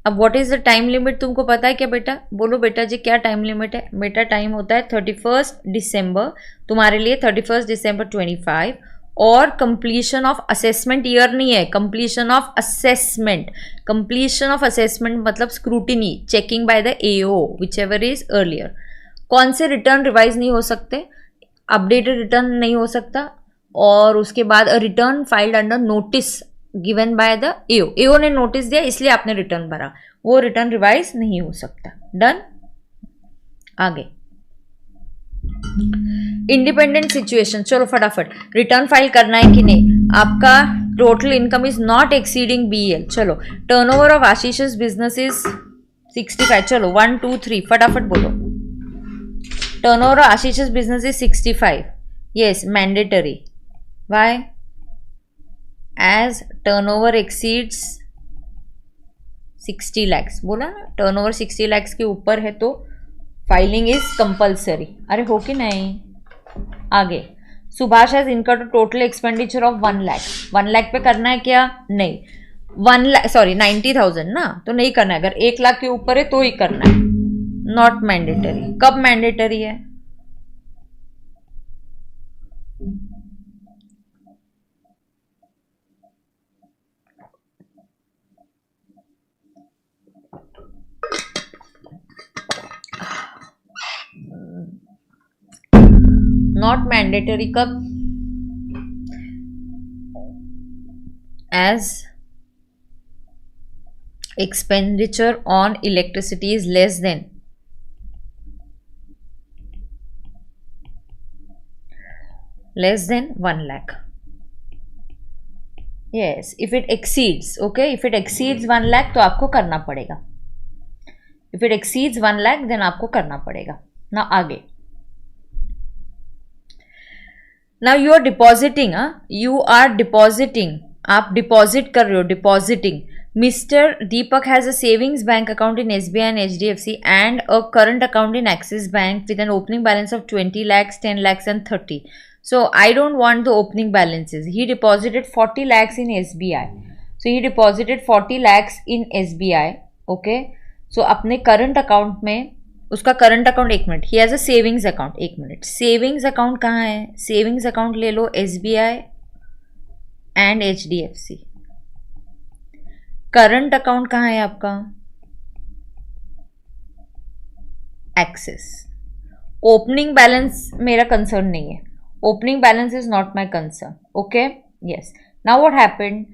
अब what is the time limit तुमको पता है क्या बेटा? बोलो बेटा जी क्या टाइम लिमिट है? बेटा टाइम होता है 31 दिसंबर, तुम्हारे लिए 31 दिसंबर 25। और कंप्लीशन ऑफ असेसमेंट ईयर नहीं है, completion of assessment. Completion of assessment मतलब scrutiny, checking by the AO whichever is earlier. कौन से रिटर्न रिवाइज नहीं हो सकते? अपडेटेड रिटर्न नहीं हो सकता, और उसके बाद return filed under notice given by the AO. AO ने नोटिस दिया इसलिए आपने रिटर्न भरा, वो रिटर्न रिवाइज नहीं हो सकता। डन। आगे इंडिपेंडेंट सिचुएशन, चलो फटाफट रिटर्न फाइल करना है कि नहीं. आपका total income is not exceeding BEL. चलो turnover of Ashish business is 65. चलो 1 2 3 फटाफट बोलो. Turnover of Ashish business is 65. Yes mandatory. Why? As turnover exceeds 60 lakhs. बोला ना टर्नओवर 60 lakhs के ऊपर है तो फाइलिंग इज कंपल्सरी. अरे हो कि नहीं. आगे Subhash has incurred total expenditure of 1 lakh. 1 lakh पे करना है क्या? नहीं. 1 lakh सॉरी 90,000 ना, तो नहीं करना है. अगर 1 लाख के ऊपर है तो ही करना है. Not mandatory. कब मैंडेटरी है? नॉट मैंडेटरी कब? As expenditure on electricity is less than 1 lakh. yes if it exceeds, okay, if it exceeds 1 lakh तो आपको करना पड़ेगा. if it exceeds 1 lakh then आपको करना पड़ेगा ना. आगे now you are depositing, you are depositing, आप डिपॉजिट कर रहे हो. Depositing. Mister Deepak has a savings bank account in SBI and HDFC and a current account in Axis Bank with an opening balance of 20 lakhs, 10 lakhs and 30. So I don't want the opening balances. He deposited 40 lakhs in SBI. So he deposited 40 lakhs in SBI. Okay. So अपने current account में उसका current account, एक minute, he has a savings account. एक minute, savings account कहाँ है? Savings account ले लो SBI and HDFC. Current account कहाँ है आपका? एक्सिस. ओपनिंग बैलेंस मेरा कंसर्न नहीं है. Opening balance is not my concern. Okay. Yes. Now what happened?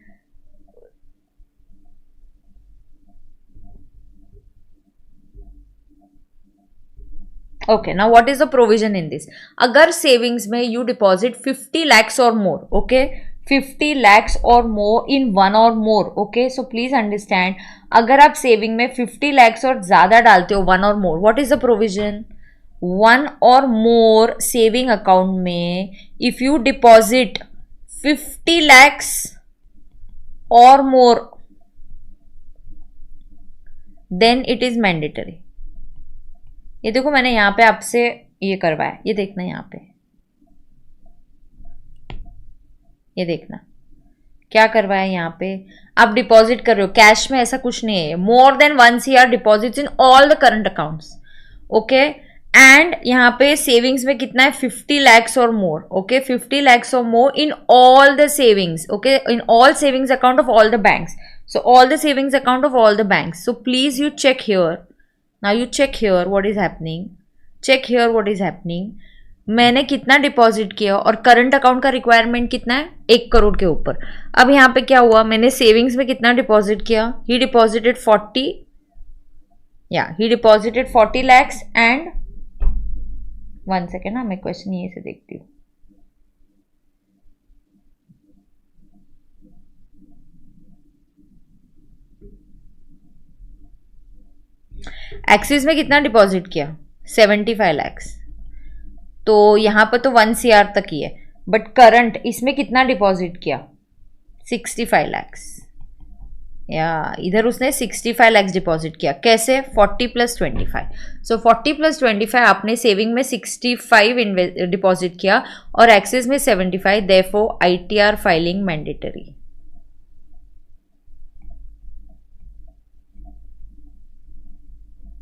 Okay, now what is the provision in this? अगर savings में you deposit 50 lakhs or more, okay, 50 lakhs or more in one or more, okay, so please understand, अगर आप saving में 50 lakhs और ज़्यादा डालते हो, one or more, what is the provision? One or more saving account में if you deposit 50 lakhs or more, then it is mandatory. ये देखो मैंने यहाँ पे आपसे ये करवाया, ये देखना यहाँ पे, ये देखना क्या करवाया यहाँ पे. आप डिपॉजिट कर रहे हो कैश में, ऐसा कुछ नहीं है. More than 1 CR deposits in all the current accounts. Okay. And यहाँ पे सेविंग्स में कितना है? 50 lakhs or more. Okay. 50 lakhs or more in all the savings. Okay. In all savings account of all the banks. So all the savings account of all the banks. So please you check here. Now you check here what is happening. Check here what is happening. मैंने कितना deposit किया और current account का requirement कितना है? 1 करोड़ के ऊपर. अब यहाँ पे क्या हुआ? मैंने सेविंग्स में कितना डिपॉजिट किया? ही डिपॉजिटेड 40, या ही डिपॉजिटेड 40 lakhs एंड 1 सेकेंड ना, मैं क्वेश्चन ये से देखती हूँ. एक्सिस में कितना डिपॉजिट किया? 75 lakhs. तो यहाँ पर तो 1 CR तक ही है. बट करंट इसमें कितना डिपॉजिट किया? 65 lakhs. या इधर उसने 65 lakhs डिपॉजिट किया. कैसे? 40 + 25. सो 40 + 25 आपने सेविंग में 65 डिपॉजिट किया और एक्सिस में 75. Therefore ITR filing mandatory.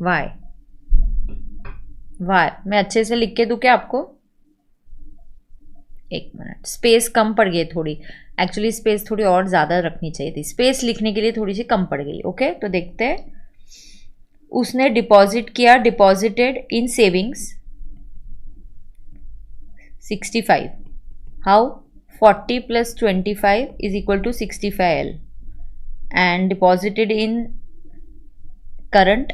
Why? मैं अच्छे से लिख के दूं क्या आपको? एक मिनट, स्पेस कम पड़ गई थोड़ी. एक्चुअली स्पेस थोड़ी और ज़्यादा रखनी चाहिए थी. स्पेस लिखने के लिए थोड़ी सी कम पड़ गई. ओके. तो देखते हैं. उसने डिपॉजिट किया, deposited in savings 65. How? 40 + 25 is equal to 65L and deposited in current.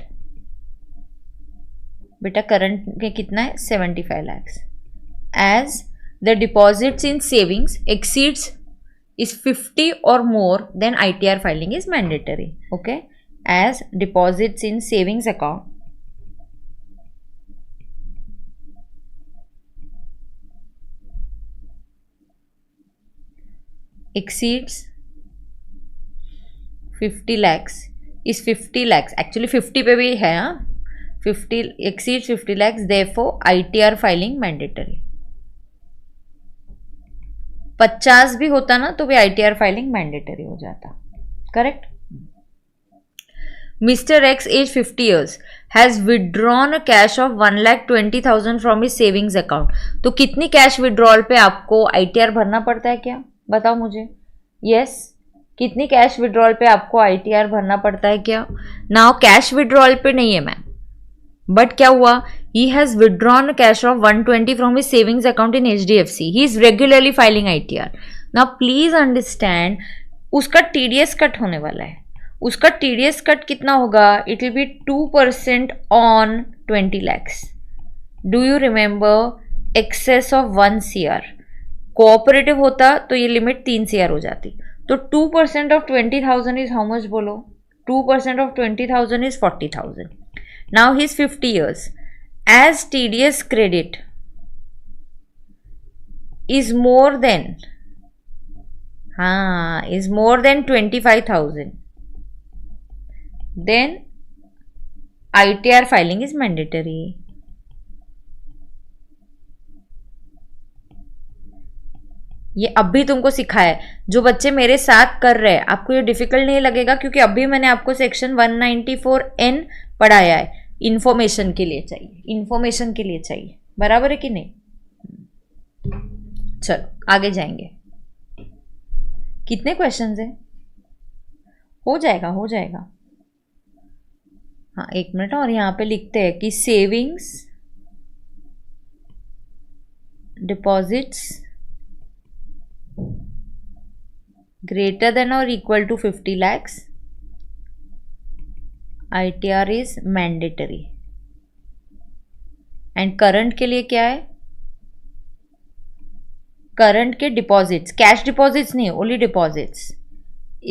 बेटा करंट में कितना है? 75 lakhs. as the deposits in savings exceeds is 50 or more, then ITR filing is mandatory. Okay, as deposits in savings account exceeds 50 lakhs is 50 lakhs, actually 50 पे भी है, 50 exceeds 50 lakhs, therefore ITR filing mandatory. 50 भी होता ना तो भी ITR filing mandatory हो जाता. Correct. Mister X as 50 years has withdrawn a cash of 1,20,000 from his savings account. तो कितनी कैश विड्रॉल पे आपको ITR भरना पड़ता है क्या, बताओ मुझे. यस, कितनी कैश विड्रॉल पे आपको ITR भरना पड़ता है क्या. नाउ कैश विड्रॉल पे नहीं है मैम, बट क्या हुआ, he has withdrawn cash of 120 from his savings account in HDFC. He is regularly filing ITR. Now please understand, उसका TDS कट होने वाला है. उसका TDS कट कितना होगा, it will be 2% on 20 lakhs. Do you remember excess of 1 CR? Cooperative होता तो ये लिमिट 3 CR हो जाती. तो 2% of 20,000 is how much बोलो. 2% of 20,000 is 40,000. Now he is 50 years. As TDS credit is more than 25,000, then ITR filing is mandatory. ये अभी तुमको सिखाया है. जो बच्चे मेरे साथ कर रहे हैं, आपको ये डिफिकल्ट नहीं लगेगा क्योंकि अभी मैंने आपको सेक्शन 194N पढ़ाया है. इंफॉर्मेशन के लिए चाहिए, इंफॉर्मेशन के लिए चाहिए, बराबर है कि नहीं. चलो आगे जाएंगे. कितने क्वेश्चंस हैं, हो जाएगा हो जाएगा. हाँ एक मिनट, और यहाँ पे लिखते हैं कि savings deposits greater than or equal to 50 lakhs, ITR is mandatory. And current के लिए क्या है, करंट के डिपॉजिट्स, कैश डिपॉजिट्स नहीं, only deposits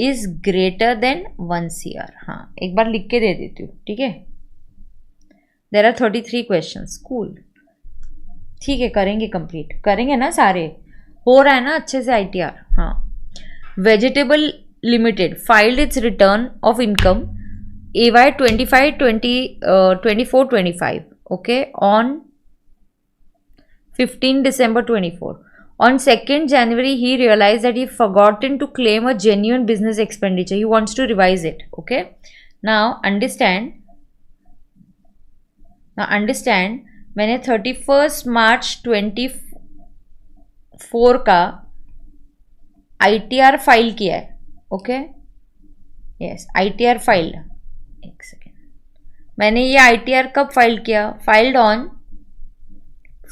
is greater than 1 CR. हाँ एक बार लिख के दे देती हूँ, ठीक है. There are 33 questions. कूल, ठीक है, करेंगे, कंप्लीट करेंगे ना सारे. हो रहा है ना अच्छे से ITR. हाँ. Vegetable Limited filed its return of income AY 24-25, okay, on 15 December 24. On 2nd January, he realized that he forgotten to claim a genuine business expenditure. He wants to revise it, okay. Now understand, मैंने 31st March 24 का ITR file किया है. Okay, yes, ITR file. एक second, मैंने ये ITR कब file किया, filed on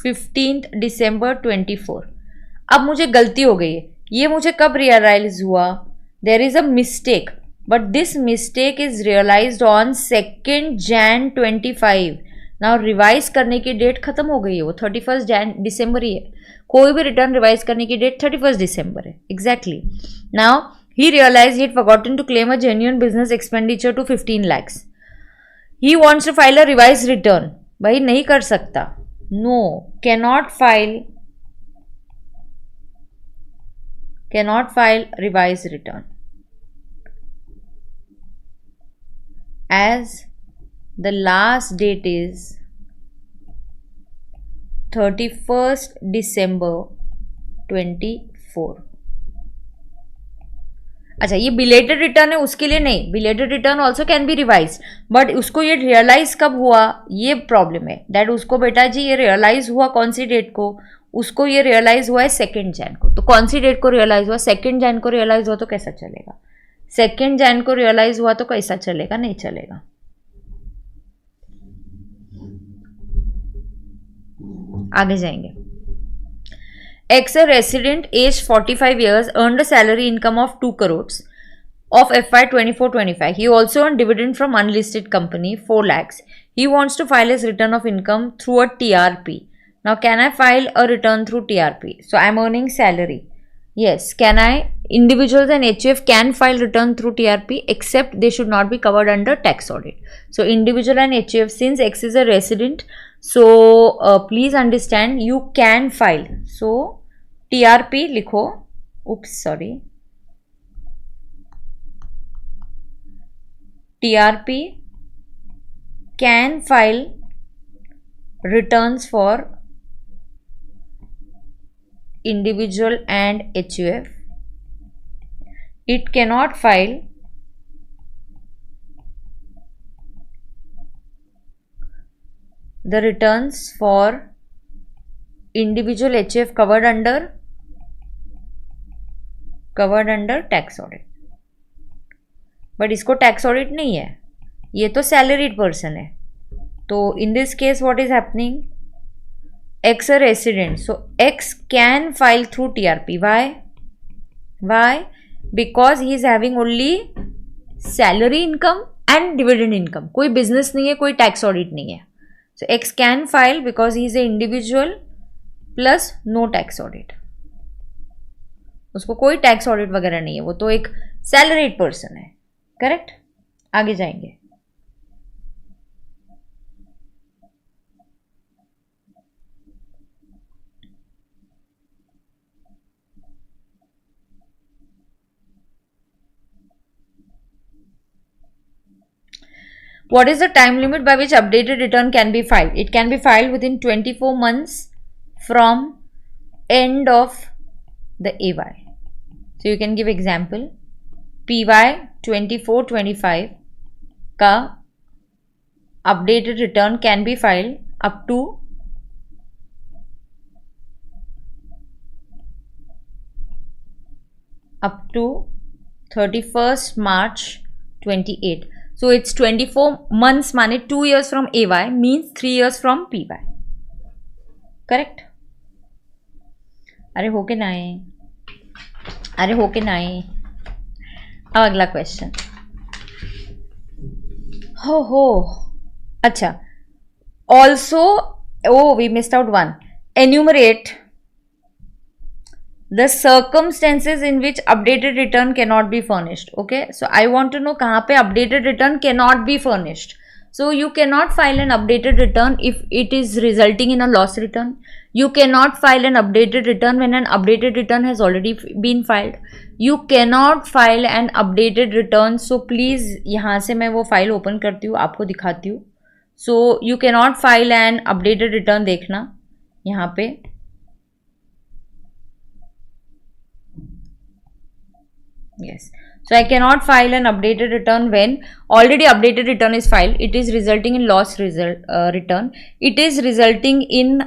15th December 24. अब मुझे गलती हो गई है, ये मुझे कब रियलाइज हुआ, there is a mistake, but this mistake is realized on 2nd Jan 25. Now revise करने की डेट खत्म हो गई है, वो 31st December ही है. कोई भी रिटर्न रिवाइज करने की डेट 31st December है, exactly. Now he realize he forgotten to claim a genuine business expenditure to 15 lakhs. He wants to file a revise return. भाई नहीं कर सकता, no, cannot file revise return as the last date is 31st December 24. अच्छा, ये belated return है, उसके लिए नहीं. Belated return also can be revise, but उसको ये रियलाइज कब हुआ, ये प्रॉब्लम है. दैट उसको बेटा जी ये रियलाइज हुआ कौन सी डेट को, उसको ये रियलाइज हुआ है 2nd Jan को. तो कौन सी डेट को रियलाइज हुआ, 2nd Jan को रियलाइज हुआ तो कैसा चलेगा, 2nd Jan को रियलाइज हुआ तो कैसा चलेगा, नहीं चलेगा. आगे जाएंगे. X, a resident aged 45 years, earned a salary income of 2 crores of FY 24-25. He also earned dividend from unlisted company 4 lakhs. He wants to file his return of income through a TRP. Now, can I file a return through TRP? So, I'm earning salary. Yes, can I? Individuals and HUF can file return through TRP, except they should not be covered under tax audit. So, individual and HUF, since X is a resident, so please understand you can file. So, TRP likho. Oops, sorry. TRP can file returns for individual and HUF. It cannot file the returns for individual HUF covered under tax audit. But इसको tax audit नहीं है, ये तो salaried person है. तो in this case what is happening, X a resident, so X can file through TRP. Why? Because he is having only salary income and dividend income. कोई business नहीं है, कोई टैक्स ऑडिट नहीं है. So X can file because he is a individual plus no tax audit. उसको कोई tax audit वगैरह नहीं है, वो तो एक सैलरीड पर्सन है. करेक्ट. आगे जाएंगे. What is the time limit by which updated return can be filed? It can be filed within 24 months from end of the AY. So you can give example. PY 24-25 का updated return can be filed up to up to 31st March 28. So it's 24 months माने 2 years from AY means 3 years from PY. Correct? अरे हो के ना है, अरे हो के ना है. अब अगला क्वेश्चन. हो अच्छा. Also we missed out one. Enumerate the circumstances in which updated return cannot be furnished. Okay, so I want to know कहाँ पे updated return cannot be furnished. So you cannot file an updated return if it is resulting in a loss return. You cannot file an updated return when an updated return has already been filed. You cannot file an updated return. So please यहाँ से मैं वो file open करती हूँ, आपको दिखाती हूँ. So you cannot file an updated return. देखना यहाँ पे yes. So I cannot file an updated return when already updated return is filed. It is resulting in loss return. It is resulting in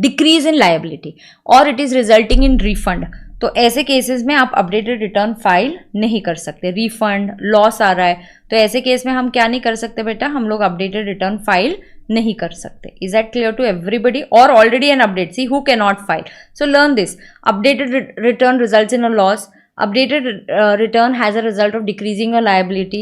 decrease in liability or it is resulting in refund. तो ऐसे cases में आप updated return file नहीं कर सकते. Refund, loss आ रहा है, तो ऐसे केस में हम क्या नहीं कर सकते बेटा, हम लोग अपडेटेड रिटर्न फाइल नहीं कर सकते. Is that clear to everybody? Or already an update, see who can not file. So learn this. Updated return results in a loss. Updated return has a result of decreasing a liability.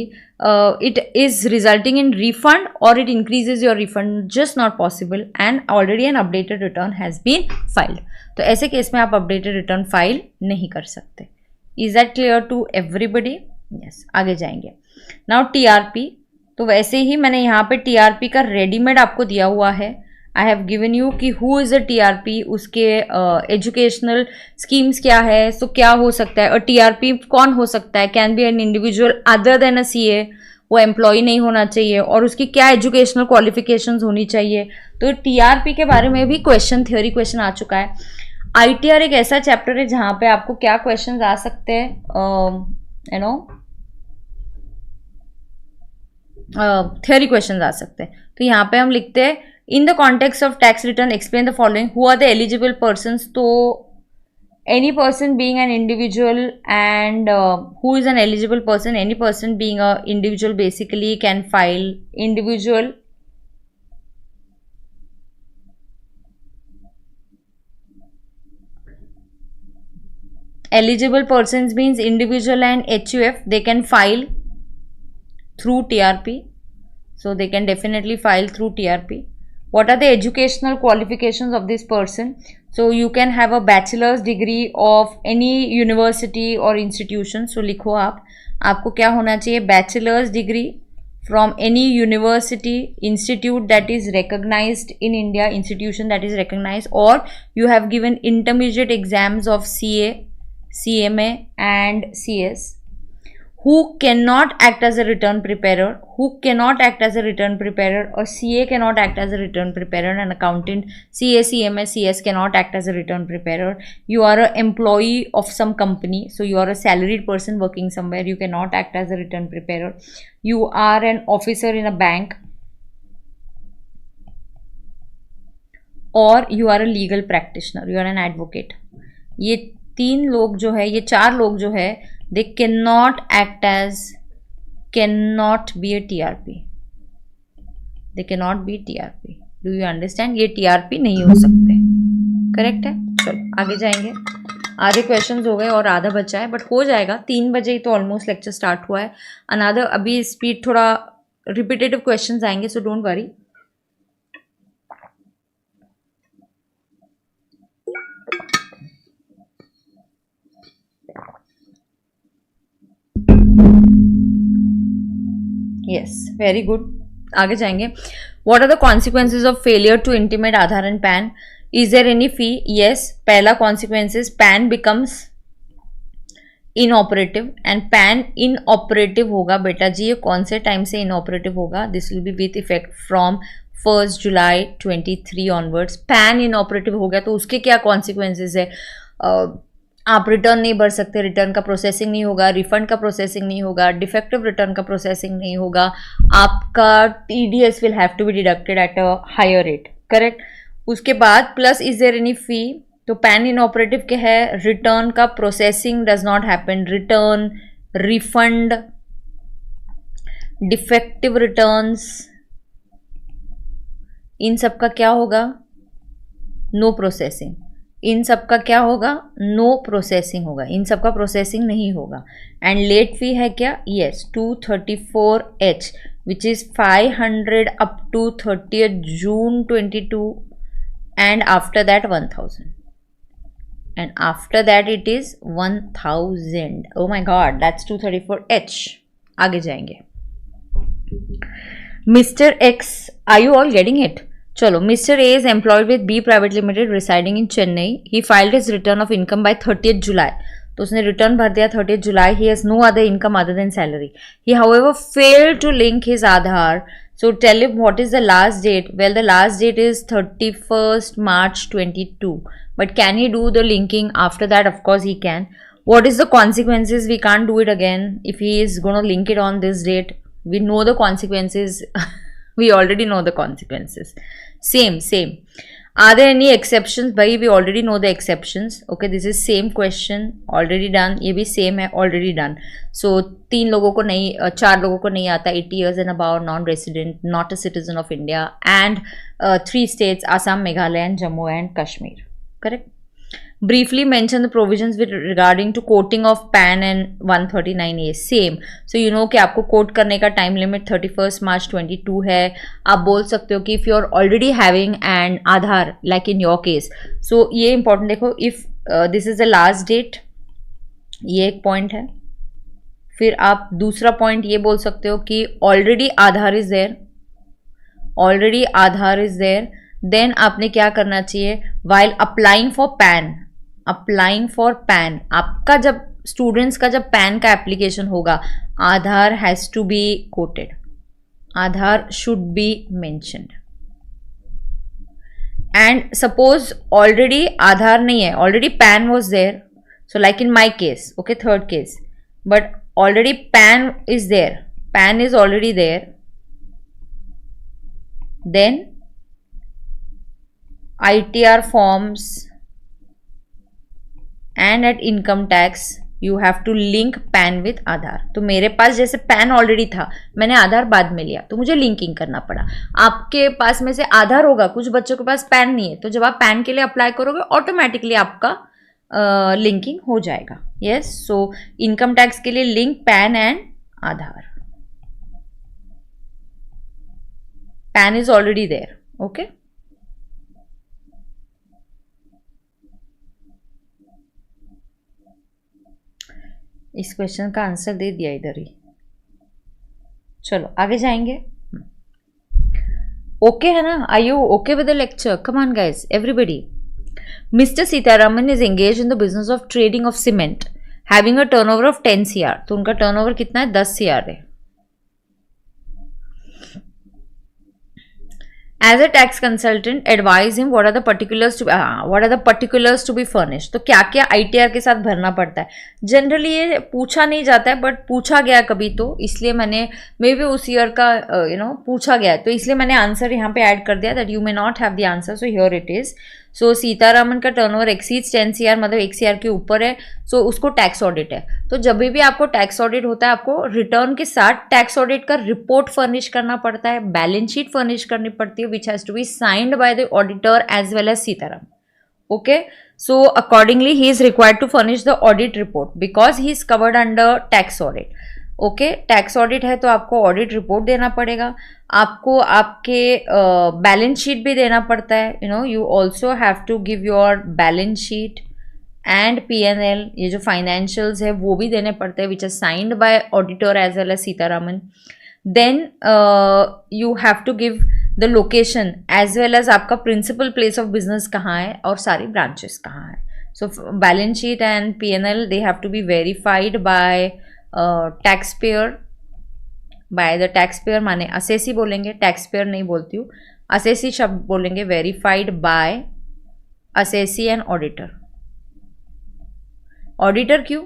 It is resulting in refund or it increases your refund, just not possible, and already an updated return has been filed. तो ऐसे case में आप updated return file नहीं कर सकते. Is that clear to everybody? Yes. आगे जाएंगे. Now TRP. तो वैसे ही मैंने यहाँ पे TRP का रेडीमेड आपको दिया हुआ है. आई हैव गिवन यू कि हु इज़ अ टीआरपी, उसके एजुकेशनल स्कीम्स क्या है, सो क्या हो सकता है. और टीआरपी कौन हो सकता है? Can be an individual other than a CA. वो एम्प्लॉय नहीं होना चाहिए और उसकी क्या एजुकेशनल क्वालिफिकेशंस होनी चाहिए. तो टीआरपी के बारे में भी क्वेश्चन, थ्योरी क्वेश्चन आ चुका है. आईटीआर एक ऐसा चैप्टर है जहाँ पे आपको क्या क्वेश्चन आ सकते हैं, थ्योरी क्वेश्चन आ सकते हैं. तो यहाँ पे हम लिखते हैं in the context of tax return explain the following. Who are the eligible persons? So any person being an individual and who is an eligible person? Any person being a individual basically can file. Individual eligible persons means individual and HUF, they can file through TRP. so they can definitely file through TRP. What are the educational qualifications of this person? So you can have a bachelor's degree of any university or institution. So लिखो आपको क्या होना चाहिए? Bachelor's degree from any university, institute that is recognized in India, institution that is recognized, or you have given intermediate exams of CA, CMA and CS. Who cannot act as a return preparer? Who cannot act as a return preparer? A CA cannot act as a return preparer. An accountant, CA, CMA, CS cannot act as a return preparer. You are an employee of some company, so you are a salaried person working somewhere. You cannot act as a return preparer. You are an officer in a bank, or you are a legal practitioner. You are an advocate. ये तीन लोग जो है, ये चार लोग जो है, they cannot act as, cannot be a TRP. They cannot be TRP. Do you understand? ये TRP नहीं हो सकते. करेक्ट है? चलो आगे जाएंगे. आधे क्वेश्चंस हो गए और आधा बचा है, बट हो जाएगा. 3 बजे ही तो ऑलमोस्ट लेक्चर स्टार्ट हुआ है. अनादर अभी स्पीड थोड़ा रिपीटेटिव क्वेश्चंस आएंगे, so don't worry. Yes, very good. आगे जाएंगे. What are the consequences of failure to intimate Aadhaar and PAN? Is there any fee? Yes. पहला consequences, PAN becomes inoperative and PAN inoperative होगा बेटा जी. ये कौन से time से inoperative होगा? This will be with effect from 1st July 23 onwards. PAN inoperative हो गया तो उसके क्या consequences है? आप रिटर्न नहीं भर सकते, रिटर्न का प्रोसेसिंग नहीं होगा, रिफंड का प्रोसेसिंग नहीं होगा, डिफेक्टिव रिटर्न का प्रोसेसिंग नहीं होगा, आपका TDS will have to be deducted at a higher rate. Correct. उसके बाद plus is there any fee? तो पैन इनऑपरेटिव क्या है? रिटर्न का processing does not happen. Return, refund, defective returns, इन सब का क्या होगा? No processing. इन सब का क्या होगा? नो प्रोसेसिंग होगा. इन सब का प्रोसेसिंग नहीं होगा. एंड लेट फी है क्या? Yes, 234H which is 500 up to 30th June 22 and after that 1000 and after that it is 1000. Oh my god, that's 234H. आगे जाएंगे. Mister X, are you all getting it? चलो. Mr. A is employed with B Private Limited residing in Chennai. He filed his return of income by 30th July. तो उसने return भर दिया 30th July. He has no other income other than salary. He however failed to link his Aadhaar. So tell him what is the last date. Well, the last date is 31st March 22. But can he do the linking after that? Of course he can. What is the consequences? We can't do it again. If he is going to link it on this date, we know the consequences. We already know the consequences. Same. Are there any exceptions? भाई we already know the exceptions. Okay, this is same question, already done. ये भी same है, already done. So 3 लोगों को नहीं, 4 लोगों को नहीं आता, 80 years and above, non-resident, not a citizen of India, and 3 states, Assam, Meghalaya and Jammu and Kashmir. Correct? Briefly mention the provisions with regarding to quoting of PAN and 139A. Same. So you know कि आपको quote करने का time limit 31st March 22 है. आप बोल सकते हो कि if you are already having an Aadhaar, like in your case. So ये important देखो, if this is the last date, ये एक point है. फिर आप दूसरा point ये बोल सकते हो कि already Aadhaar is there. Already Aadhaar is there. Then आपने क्या करना चाहिए? While applying for PAN, आपका जब स्टूडेंट्स का जब पैन का एप्लीकेशन होगा, Aadhaar has to be quoted. Aadhaar should be mentioned. And suppose already Aadhaar नहीं है, already PAN was there. So like in my case, okay, third case, but already PAN is there, PAN is already there. Then ITR forms and at income tax you have to link PAN with Aadhaar. तो मेरे पास जैसे PAN already था, मैंने आधार बाद में लिया, तो मुझे लिंकिंग करना पड़ा. आपके पास में से आधार होगा, कुछ बच्चों के पास PAN नहीं है, तो जब आप PAN के लिए अप्लाई करोगे ऑटोमेटिकली आपका लिंकिंग हो जाएगा. यस. सो इनकम टैक्स के लिए link PAN and Aadhaar. PAN is already there. Okay. इस क्वेश्चन का आंसर दे दिया इधर ही. चलो आगे जाएंगे. ओके है ना? Are you okay with the lecture? Come on guys, everybody. Mister Sitaraman is engage in the business of trading of cement, having a turnover of 10 CR. तो उनका टर्नओवर कितना है? 10 CR है. As a tax consultant, advise him what are the particulars to be furnished. तो क्या क्या ITR के साथ भरना पड़ता है. जनरली ये पूछा नहीं जाता है, बट पूछा गया कभी, तो इसलिए मैंने मे बी उस ईयर का पूछा गया, तो इसलिए मैंने आंसर यहाँ पे ऐड कर दिया that you may not have the answer. So here it is. So Sitaraman का टर्नओवर एक्सीड्स 10 CR, मतलब 1 CR के ऊपर है. सो उसको टैक्स ऑडिट है. तो जब भी आपको टैक्स ऑडिट होता है, आपको रिटर्न के साथ टैक्स ऑडिट का रिपोर्ट फर्निश करना पड़ता है, बैलेंस शीट फर्निश करनी पड़ती है, which has to be signed by the auditor as well as Sitaraman. Okay. So accordingly he is required to furnish the audit report because he is covered under tax audit. Okay. Tax audit है तो आपको audit report देना पड़ेगा, आपको आपके balance sheet भी देना पड़ता है. You also have to give your balance sheet and P&L. ये जो फाइनेंशियल्स है वो भी देने पड़ते हैं, which are signed by auditor as well as Sitaraman. Then you have to give the location as well as आपका प्रिंसिपल प्लेस ऑफ बिजनेस कहाँ है और सारी ब्रांचेस कहाँ है. So balance sheet and P&L they have to be verified by tax payer. By the tax payer माने assessee बोलेंगे, tax payer नहीं बोलती हूँ, असेसी शब्द बोलेंगे. Verified by assessee and auditor. Auditor क्यों?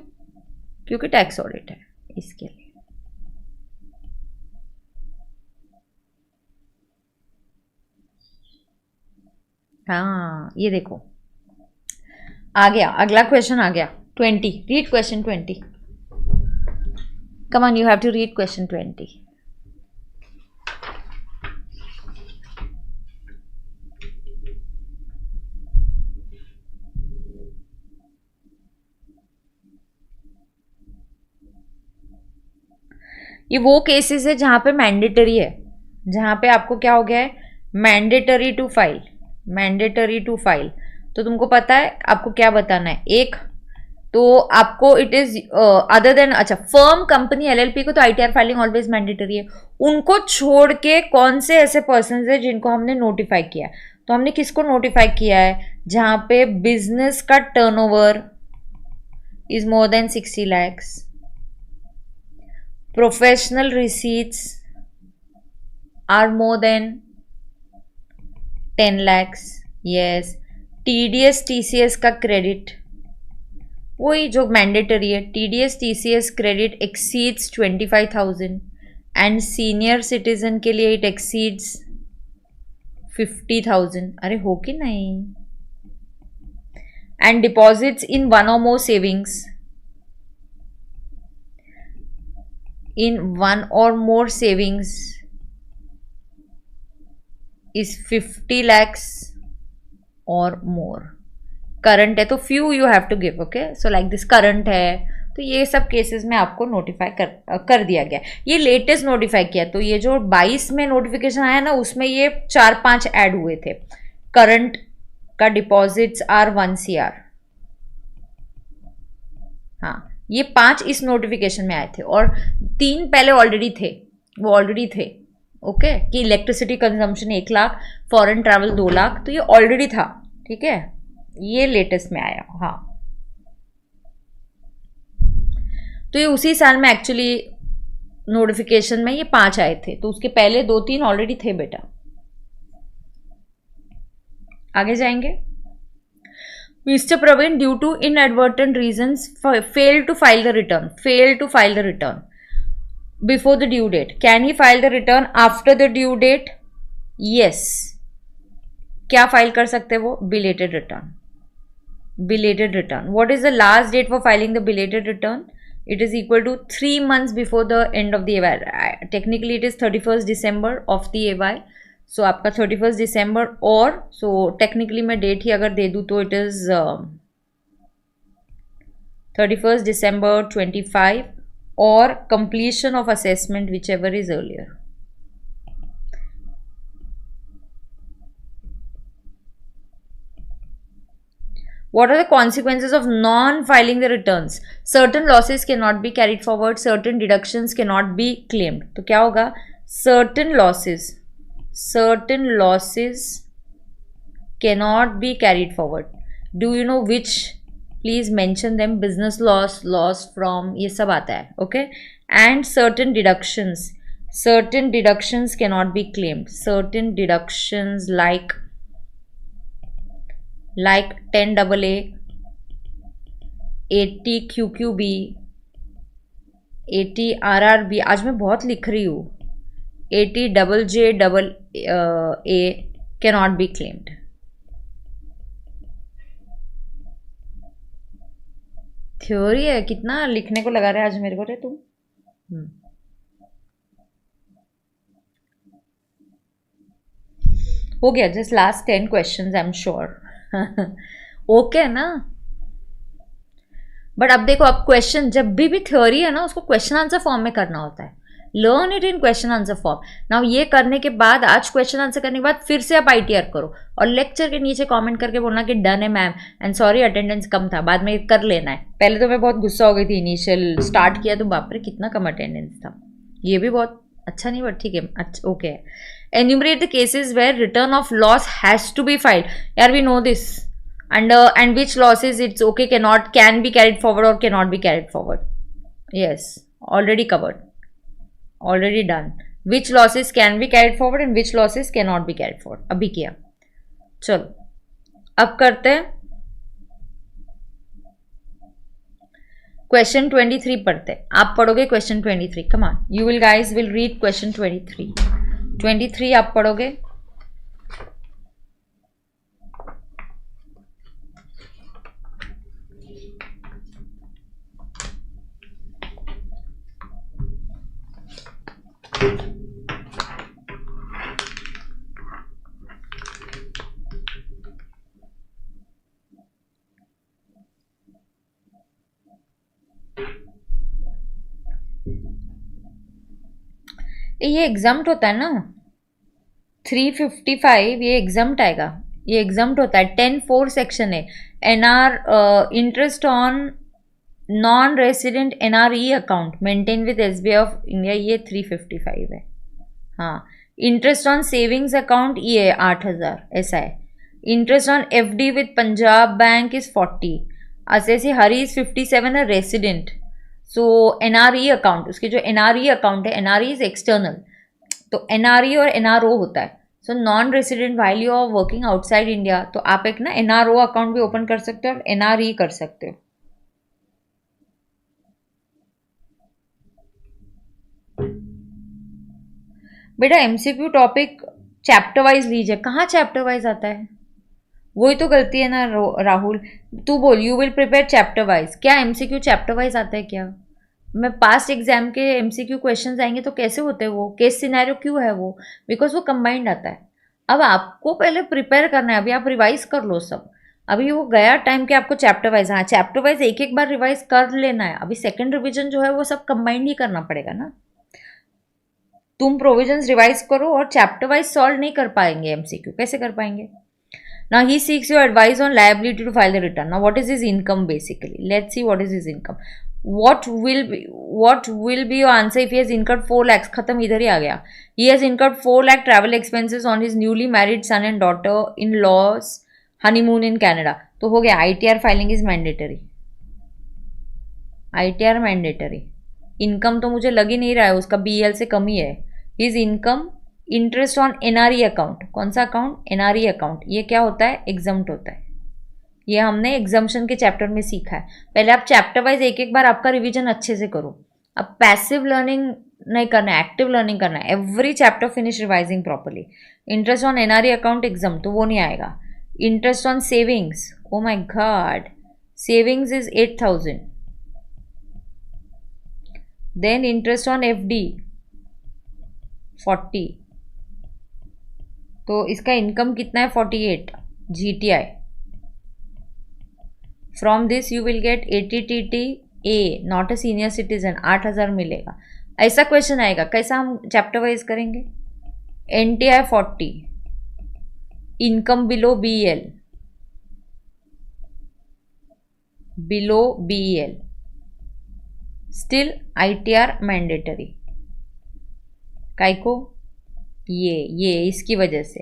क्योंकि टैक्स ऑडिट है इसके लिए. हाँ ये देखो आ गया, अगला क्वेश्चन आ गया. 20. Read question 20. Come on, you have to read question 20. ये वो केसेस है जहां पे मैंडेटरी है, जहां पे आपको क्या हो गया है? Mandatory to file. Mandatory to file. तो तुमको पता है आपको क्या बताना है. एक तो आपको इट इज अदर देन, अच्छा, फर्म, कंपनी, LLP को तो ITR फाइलिंग ऑलवेज मैंडेटरी है. उनको छोड़ के कौन से ऐसे पर्सन है जिनको हमने नोटिफाई किया है? तो हमने किसको नोटिफाई किया है? जहां पे बिजनेस का turnover is more than 60 lakhs, professional receipts are more than 10 lakhs. Yes. TDS TCS का क्रेडिट, वही जो मैंडेटरी है. TDS TCS credit exceeds 25,000 and senior citizen के लिए इट एक्सीड्स 50,000. अरे हो कि नहीं? एंड डिपॉजिट्स इन वन और मोर सेविंग्स, इन वन और मोर savings is 50 lakhs or more. Current है तो few you have to give. Okay. So like this current है, तो ये सब केसेस में आपको नोटिफाई कर दिया गया. ये लेटेस्ट नोटिफाई किया, तो ये जो 22 में नोटिफिकेशन आया ना, उसमें ये 4-5 ऐड हुए थे. करंट का डिपॉजिट्स आर 1 CR. हाँ, ये 5 इस नोटिफिकेशन में आए थे और 3 पहले ऑलरेडी थे. वो ऑलरेडी थे. ओके. कि electricity consumption 1 lakh, foreign travel 2 lakh, तो ये ऑलरेडी था. ठीक है. ये लेटेस्ट में आया. हाँ, तो ये उसी साल में एक्चुअली नोटिफिकेशन में ये 5 आए थे, तो उसके पहले 2-3 ऑलरेडी थे बेटा. आगे जाएंगे. Mister Praveen due to inadvertent reasons fail to file the return before the due date. Can he file the return after the due date? Yes. क्या फाइल कर सकते हैं वो? Belated return. Belated return. What is the last date for filing the belated return? It is equal to 3 months before the end of the EY. Technically it is 31st December of the EY. So आपका 31st December और so technically मैं date ही अगर दे दूँ तो it is 31st December 25 और completion of assessment whichever is earlier. What are the consequences of non-filing the returns? Certain losses cannot be carried forward, certain deductions cannot be claimed. तो क्या होगा? Certain losses cannot be carried forward. Do you know which? Please mention them. Business loss from, ये सब आता है. Okay. And certain deductions cannot be claimed. Certain deductions like 10 AA, 80 QQB, 80 RRB. आज मैं बहुत लिख रही हूँ. 80 JJA cannot be claimed. Theory है. कितना लिखने को लगा रहे आज मेरे को रे तुम. हो गया. Just last 10 questions. I am sure. Okay ना. बट अब देखो, अब क्वेश्चन जब भी थ्योरी है ना, उसको क्वेश्चन आंसर फॉर्म में करना होता है. Learn it in question answer form. Now ये करने के बाद, आज क्वेश्चन आंसर करने के बाद फिर से आप ITR करो और लेक्चर के नीचे कमेंट करके बोलना कि डन है मैम एंड सॉरी अटेंडेंस कम था, बाद में कर लेना है. पहले तो मैं बहुत गुस्सा हो गई थी. इनिशियल स्टार्ट किया तो बाप रे कितना कम अटेंडेंस था. ये भी बहुत अच्छा नहीं, बट ठीक है. अच्छा okay. Enumerate the cases where return of loss has to be filed. यार we know this. And which losses it's okay can be carried forward or cannot be carried forward. Yes, already covered. Already done. Which losses can be carried forward and which losses cannot be carried forward. अभी किया. चलो अब करते हैं question 23 पढ़ते. आप पढ़ोगे question 23. Come on, you will guys will read question 23 आप पढ़ोगे. ये एग्जाम्ट होता है ना. 355 ये एग्जाम्ट आएगा. ये एग्जाम्ट होता है. 10(4) सेक्शन है. NR interest on non resident NRE account maintain with SBI of India. ये 355 है. हाँ. इंटरेस्ट ऑन सेविंग्स अकाउंट ये 8,000 ऐसा है. Interest on FD with Punjab bank is 40. ऐसे हरी इज 57 है रेसिडेंट. सो NRE अकाउंट, उसके जो NRE अकाउंट है, NRE इज एक्सटर्नल, तो NRE और NRO होता है. So non resident while you are working outside India, तो आप एक ना NRO अकाउंट भी ओपन कर सकते हो और NRE कर सकते हो. बेटा MCQ टॉपिक चैप्टर वाइज लीजिए. कहाँ चैप्टर वाइज आता है? वही तो गलती है ना राहुल. तू बोल, you will prepare chapter wise. क्या MCQ चैप्टर वाइज आता है क्या? मैं पास्ट एग्जाम के MCQ क्वेश्चंस आएंगे तो कैसे होते हैं वो? केस सिनेरियो क्यों है वो? बिकॉज वो कंबाइंड आता है. अब आपको पहले प्रिपेयर करना है. अभी आप रिवाइज कर लो सब. अभी वो गया टाइम के आपको चैप्टर वाइज, हाँ चैप्टर वाइज एक बार रिवाइज कर लेना है. अभी सेकेंड रिविजन जो है वो सब कंबाइंड ही करना पड़ेगा ना. तुम प्रोविजंस रिवाइज करो और चैप्टर वाइज सॉल्व नहीं कर पाएंगे MCQ. कैसे कर पाएंगे? Now he seeks your advice on liability to file the return. Now what is his income basically? Let's see what is his income. What will be your answer if he has incurred 4 lakhs? खत्म, इधर ही आ गया. He has incurred 4 lakh travel expenses on his newly married son and daughter in laws honeymoon in Canada. तो हो गया. ITR filing is mandatory. ITR mandatory. Income तो मुझे लग ही नहीं रहा है उसका BL से कम ही है. His income interest on NRE account. कौन सा अकाउंट? NRE account. ये क्या होता है? एग्जम्प्ट होता है. ये हमने एग्जम्पशन के चैप्टर में सीखा है. पहले आप चैप्टर वाइज एक बार आपका रिवीजन अच्छे से करो. अब पैसिव लर्निंग नहीं करना है, एक्टिव लर्निंग करना है. Every chapter finish revising properly. Interest on NRE account exempt, तो वो नहीं आएगा. Interest on savings, oh my god, savings is 8,000. Then interest on FD 40. तो इसका इनकम कितना है? 48 GTI. From this you will get 80 TTA, not a senior citizen. 8,000 मिलेगा. ऐसा क्वेश्चन आएगा. कैसा हम चैप्टर वाइज करेंगे? NTI 40, इनकम below BL, below BEL, still ITR mandatory. काय को? ये इसकी वजह से,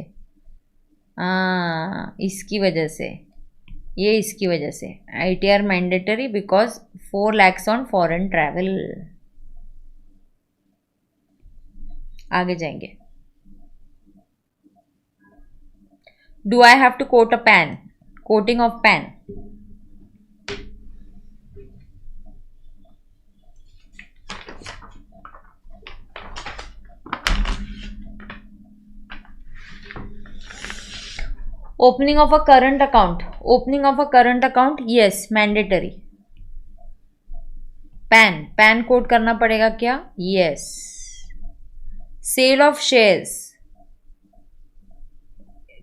इसकी वजह से, ये इसकी वजह से ITR mandatory because 4 lakhs on foreign travel. आगे जाएंगे. Do I have to quote a PAN? Quoting of PAN. Opening of a current account. Opening of a current account, yes, mandatory. Pan code करना पड़ेगा क्या? Yes. Sale of shares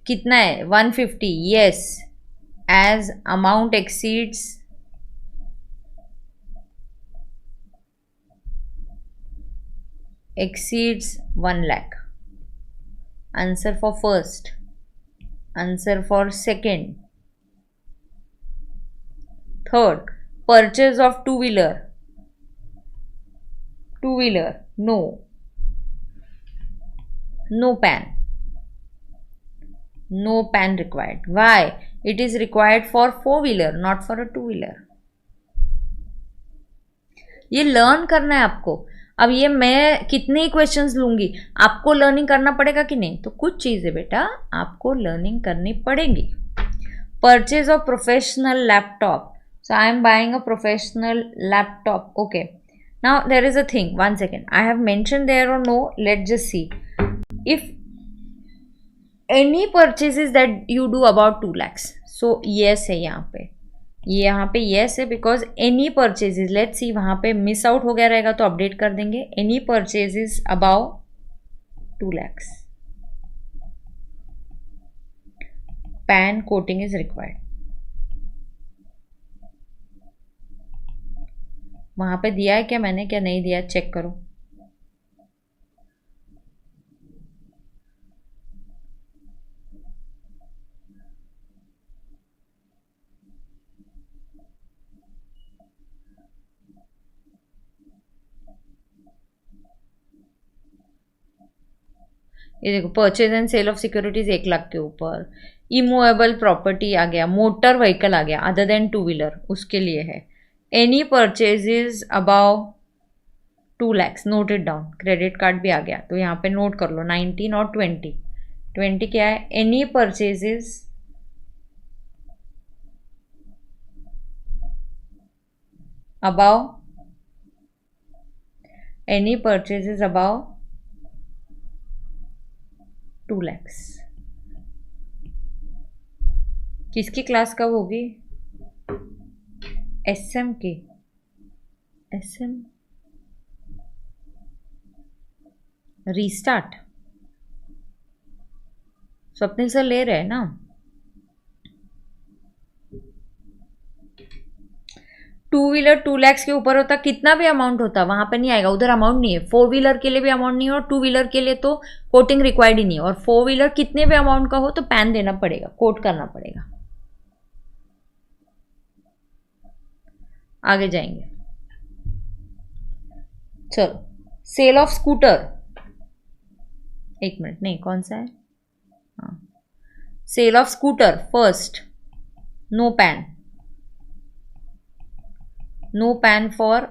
कितना है? 150. Yes. As amount exceeds 1 lakh. Answer for first. Answer for second. Third, purchase of two-wheeler. No. No pan. No pan required. Why? It is required for four-wheeler, not for a two-wheeler. ये learn करना है आपको. अब ये मैं कितने ही questions लूंगी, आपको लर्निंग करना पड़ेगा कि नहीं? तो कुछ चीज़ें बेटा आपको लर्निंग करनी पड़ेगी. Purchase of professional laptop. So I am buying a professional laptop. Okay, now there is a thing. 1 second, I have mention there और no? Let just see. If any purchases that you do about 2 lakhs, so yes है यहाँ पे. ये यहाँ पे yes है because any purchases. Let's see, वहाँ पे मिस आउट हो गया रहेगा तो अपडेट कर देंगे. Any purchases above 2 lakhs, PAN quoting is required. वहाँ पे दिया है क्या मैंने, क्या नहीं दिया? चेक करो. ये देखो, purchase and sale of securities 1 lakh के ऊपर. इमूवेबल प्रॉपर्टी आ गया, मोटर व्हीकल आ गया अदर देन 2-wheeler, उसके लिए है. Any purchases above 2 lakhs, note it down. Credit card भी आ गया तो यहाँ पे नोट कर लो. 19 और 20. 20 क्या है? Any purchases above 2 lakhs. किसकी क्लास कब होगी? SM की. SM रीस्टार्ट स्वप्निल सर ले रहे हैं ना. 2-wheeler 2 lakhs के ऊपर होता, कितना भी अमाउंट होता वहां पे नहीं आएगा, उधर अमाउंट नहीं है. 4-wheeler के लिए भी अमाउंट नहीं है और 2-wheeler के लिए तो कोटिंग रिक्वायर्ड ही नहीं है. और 4-wheeler कितने भी अमाउंट का हो तो पैन देना पड़ेगा, कोट करना पड़ेगा. आगे जाएंगे. चलो, सेल ऑफ स्कूटर. 1 मिनट, नहीं कौन सा है? हाँ, sale of scooter. First, no PAN. No PAN for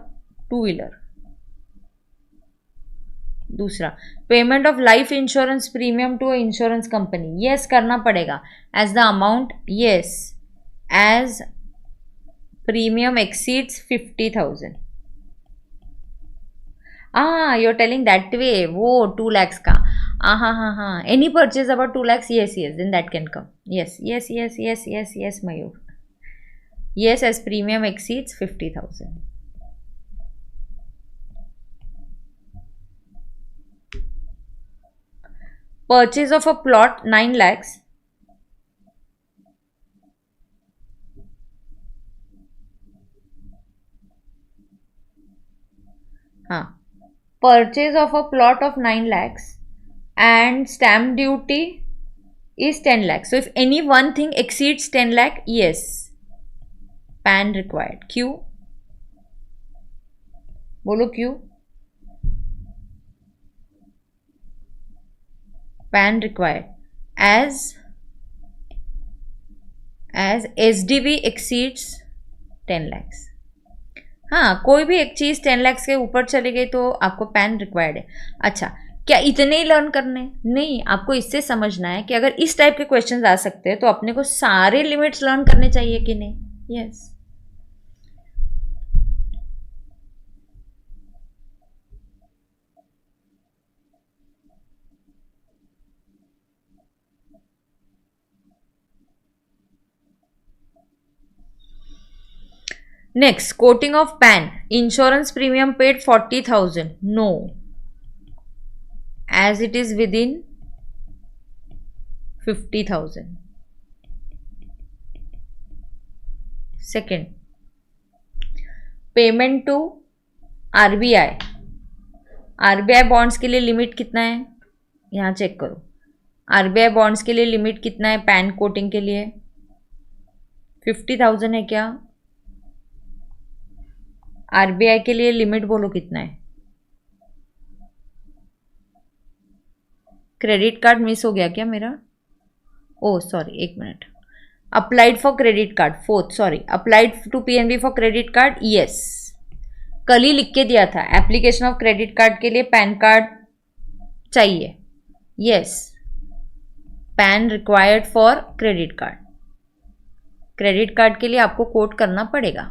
2-wheeler. दूसरा, payment of life insurance premium to insurance company. Yes करना पड़ेगा. As the amount, yes, as premium exceeds 50,000. You are telling that way, वो 2 lakhs का. हाँ. Any purchase about 2 lakhs, yes, then that can come. Yes, Mayur. Yes, as premium exceeds 50,000. Purchase of a plot 9 lakhs. हाँ, purchase of a plot of 9 lakhs and stamp duty is 10 lakhs. So if any one thing exceeds 10 lakh, yes, PAN required, क्यों? बोलो क्यों? PAN required as SDV exceeds 10 lakhs। हाँ, कोई भी एक चीज़ 10 lakhs के ऊपर चली गई तो आपको पैन रिक्वायर्ड है। अच्छा, क्या इतने ही लर्न करने? नहीं, आपको इससे समझना है कि अगर इस टाइप के क्वेश्चंस आ सकते हैं तो अपने को सारे लिमिट्स लर्न करने चाहिए कि नहीं? Yes. Next, quoting of PAN. Insurance premium paid 40,000. No, as it is within 50,000. Second, payment to RBI. RBI bonds के लिए लिमिट कितना है? यहाँ चेक करो। RBI bonds के लिए लिमिट कितना है पैन कोटिंग के लिए? 50,000 है क्या? RBI के लिए लिमिट बोलो कितना है? क्रेडिट कार्ड मिस हो गया क्या मेरा? ओ सॉरी, एक minute. Applied for credit card, fourth, sorry, applied to PNB for credit card, yes. कल ही लिख के दिया था, एप्लीकेशन ऑफ क्रेडिट कार्ड के लिए पैन कार्ड चाहिए, yes. Pan required for credit card. Credit card के लिए आपको कोट करना पड़ेगा।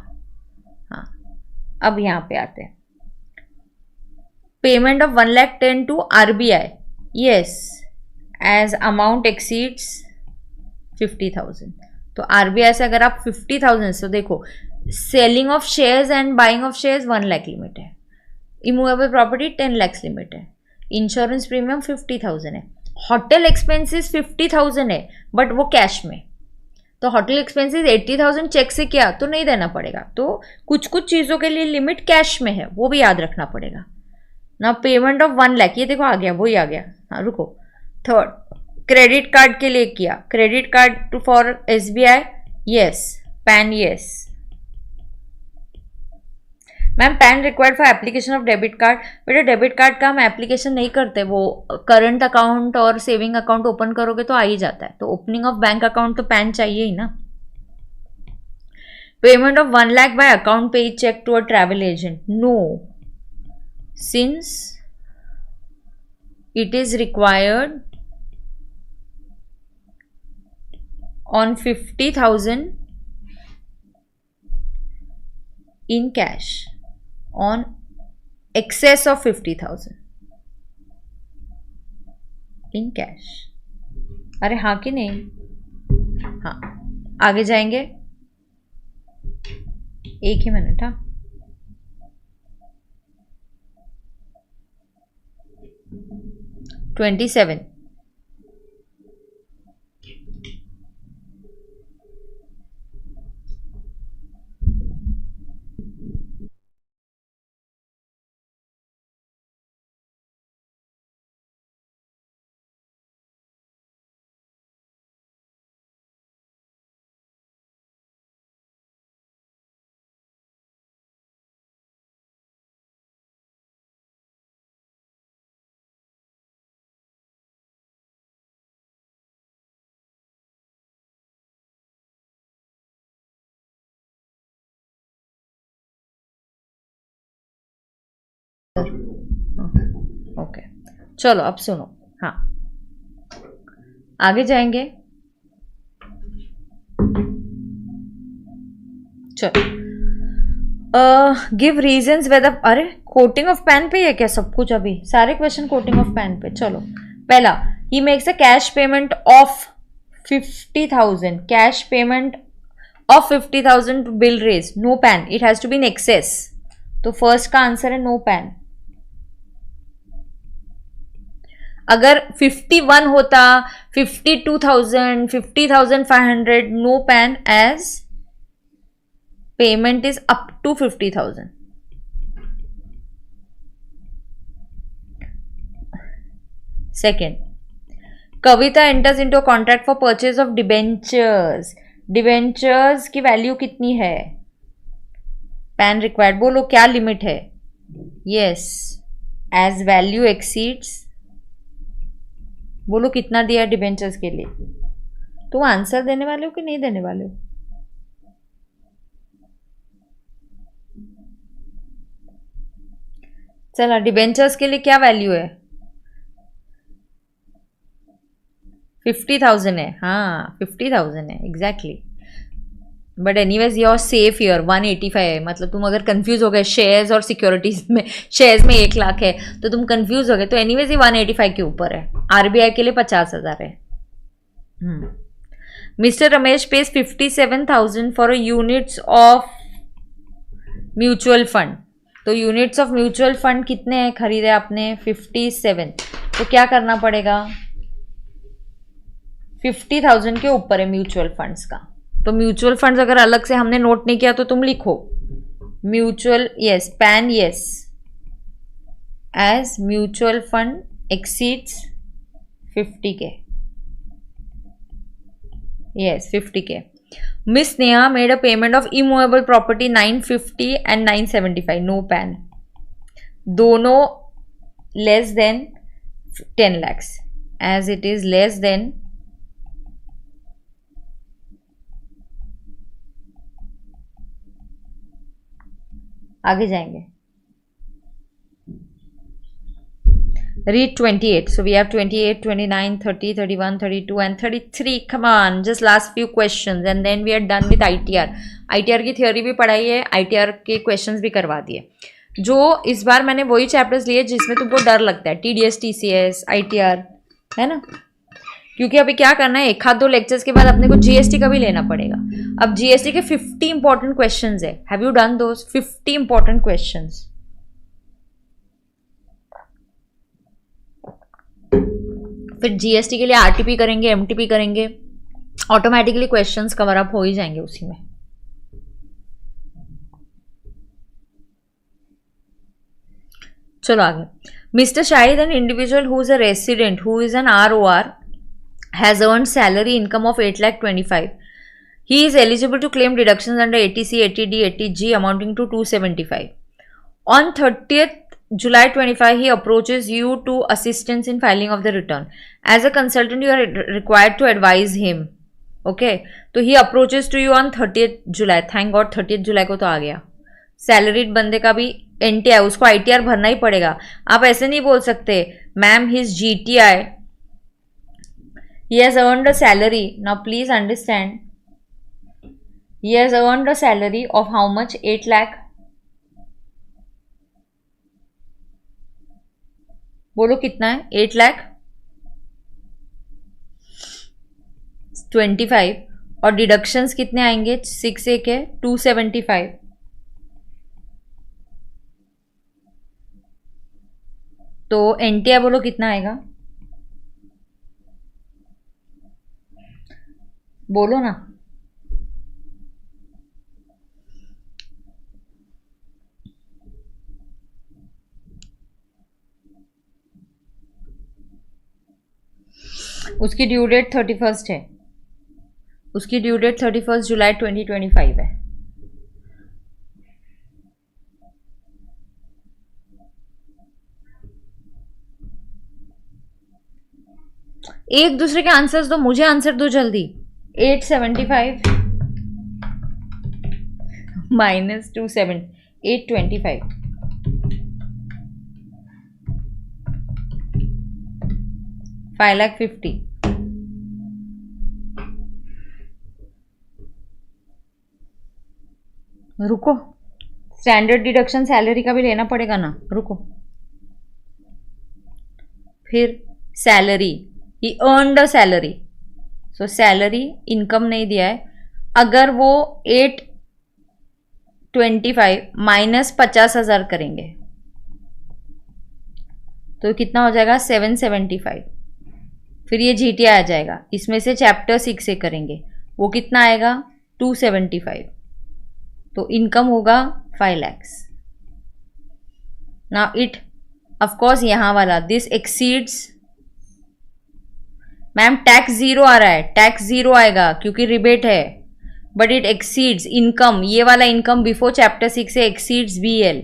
हाँ, अब यहां पे आते हैं। Payment of 1,10,000 to RBI, yes, as amount exceeds 50,000। तो RBI से अगर आप 50,000, तो देखो selling of shares and buying of shares 1 lakh limit है, इमूवेबल प्रॉपर्टी 10 lakhs लिमिट है, इंश्योरेंस प्रीमियम 50,000 है, होटल एक्सपेंसेस 50,000 है बट वो कैश में। तो होटल एक्सपेंसेस 80,000 चेक से किया तो नहीं देना पड़ेगा। तो कुछ कुछ चीज़ों के लिए लिमिट कैश में है, वो भी याद रखना पड़ेगा ना। पेमेंट ऑफ 1 लाख, ये देखो आ गया, वही आ गया। हाँ रुको, थर्ड, क्रेडिट कार्ड के लिए किया, credit card for SBI, yes. PAN, yes. Ma'am PAN required for application of debit card. बेटा डेबिट कार्ड का हम एप्लीकेशन नहीं करते, वो करंट अकाउंट और सेविंग अकाउंट ओपन करोगे तो आ ही जाता है। तो ओपनिंग ऑफ बैंक अकाउंट तो पैन चाहिए ही ना। Payment of 1 lakh by account पे cheque to a travel agent, no, since it is required on 50,000 in cash, on excess of 50,000 in cash। अरे हाँ कि नहीं? हाँ, आगे जाएंगे, एक ही मिनट। हाँ, 27, ओके, चलो अब सुनो। हाँ, आगे जाएंगे, चलो। गिव रीजंस वेदर, अरे कोटिंग ऑफ पैन पे है क्या सब कुछ? अभी सारे क्वेश्चन कोटिंग ऑफ पैन पे। चलो, पहला, he makes a cash payment of 50,000, cash payment of 50,000 to Bill Rays, no PAN, it has to be in excess. तो फर्स्ट का आंसर है नो पैन। अगर 51 होता, 52,000, 50,500, no PAN, as payment is up to 50,000। Second, Kavita enters into contract for purchase of debentures. Debentures की value कितनी है? Pan required, बोलो क्या लिमिट है? यस, एज वैल्यू एक्सीड्स, बोलो कितना दिया है डिबेंचर्स के लिए? तुम आंसर देने वाले हो कि नहीं देने वाले हो? चला, डिबेंचर्स के लिए क्या वैल्यू है? 50,000 है, हाँ 50,000 है exactly. But anyways your safe year 185 है, मतलब तुम अगर कंफ्यूज हो गए शेयर्स और सिक्योरिटीज में, शेयर्स में 1 लाख है तो तुम कंफ्यूज हो गए, तो एनीवेज ये 185 के ऊपर है। आरबीआई के लिए 50,000 है। Mister Ramesh page 57,000 for units of mutual fund. तो यूनिट्स ऑफ म्यूचुअल फंड कितने हैं खरीदे आपने? 57। तो क्या करना पड़ेगा? 50,000 के ऊपर है म्यूचुअल फंड्स का। तो म्यूचुअल फंड्स अगर अलग से हमने नोट नहीं किया तो तुम लिखो mutual, yes PAN, yes as mutual fund exceeds 50K, yes 50K। Miss Neha made a payment of immovable property 950 and 975, no PAN, दोनों less than 10 lakhs, as it is less than आगे जाएंगे। Read 28. So we have 28, 29, 30, 31, 32 and 33. Come on, just last few questions and then we are done with ITR. ITR की theory भी पढ़ाई है, ITR के questions भी करवा दिए। जो इस बार मैंने वही चैप्टर्स लिए जिसमें तुमको डर लगता है, TDS, TCS, ITR, है ना? क्योंकि अभी क्या करना है, 1-2 लेक्चर्स के बाद अपने को GST का भी लेना पड़ेगा। अब GST के 50 इंपॉर्टेंट क्वेश्चंस है, have you done those 50 important questions? फिर GST के लिए RTP करेंगे, MTP करेंगे, ऑटोमेटिकली क्वेश्चंस कवर अप हो ही जाएंगे उसी में। चलो आगे। Mister Shahid, an individual who is a resident who is an ROR has earned salary income of 8,25,000. He is eligible to claim deductions under 80C, 80D, 80G amounting to 275. On 30th July 25, he approaches you to assistance in filing of the return. As a consultant, you are required to advise him. Okay, तो he approaches to you on 30th July. Thank God 30th July को तो आ गया। Salaried बंदे का भी NTI, उसको ITR भरना ही पड़ेगा। आप ऐसे नहीं बोल सकते ma'am his GTI, he has earned a salary. Now please understand, he has earned a salary of how much? 8 lakh. बोलो कितना है? 8,25,000 और डिडक्शंस कितने आएंगे? 6 एक है 275। तो NTI बोलो कितना आएगा? बोलो ना। उसकी ड्यू डेट 31 है, उसकी ड्यू डेट 31 जुलाई 2025 है। एक दूसरे के आंसर्स दो, मुझे आंसर दो जल्दी। 875 माइनस 27, 825, 5,50,000। रुको, स्टैंडर्ड डिडक्शन सैलरी का भी लेना पड़ेगा ना, रुको। फिर salary, he earned a salary, so salary income नहीं दिया है। अगर वो 825 माइनस 50,000 करेंगे तो कितना हो जाएगा? 775। फिर ये GTI आ जाएगा, इसमें से चैप्टर 6 से करेंगे, वो कितना आएगा? 275। तो इनकम होगा 5 lakhs। नाउ इट ऑफकोर्स यहाँ वाला दिस एक्सीड्स, मैम टैक्स 0 आ रहा है, टैक्स 0 आएगा क्योंकि रिबेट है। बट इट एक्सीड्स इनकम, ये वाला इनकम बिफोर चैप्टर 6 से एक्सीड्स BL.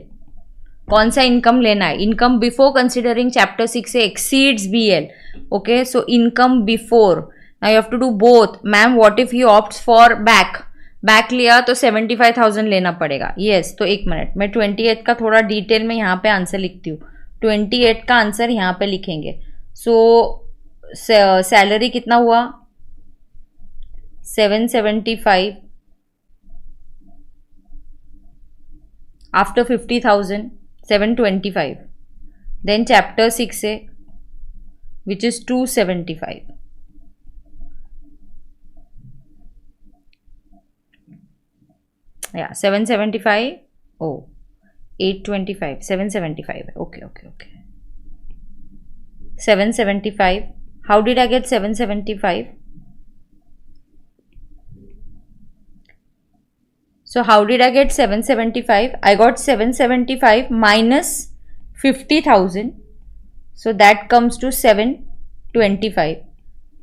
कौन सा इनकम लेना है? इनकम बिफोर कंसिडरिंग चैप्टर 6 से exceeds BL. Okay, so income before. Now you have to do both. Ma'am what if he opts for back लिया तो 75,000 लेना पड़ेगा. यस, तो एक मिनट, मैं 28 का थोड़ा डिटेल में यहाँ पे आंसर लिखती हूँ. 28 का आंसर यहाँ पे लिखेंगे. सो सैलरी कितना हुआ? 775 आफ्टर 50,000, 725. Then chapter 6 है, which is 275. Yeah, 775. Oh, 825. 775. Okay. 775. How did I get 775? So how did I get 775? I got 775 minus 50,000. So that comes to 725.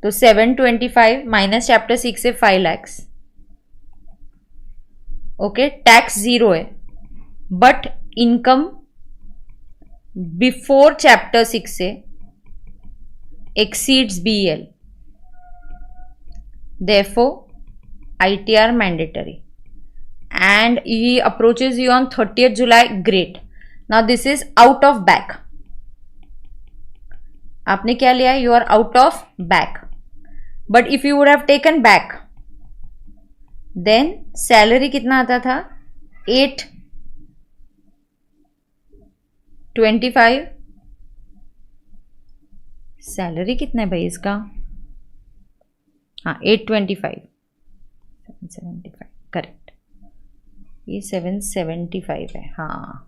So 725 minus chapter 6 है 5 lakhs. Okay, tax 0 है. But income before chapter 6 से exceeds BL. Therefore, ITR mandatory. And he approaches you on 30th July. Great. Now this is out of back. आपने क्या लिया? You are out of back. But if you would have taken back, then salary कितना आता था? 825. Salary कितना है भाई इसका? हाँ, 825. 775. करेक्ट. ये 775 है. हाँ,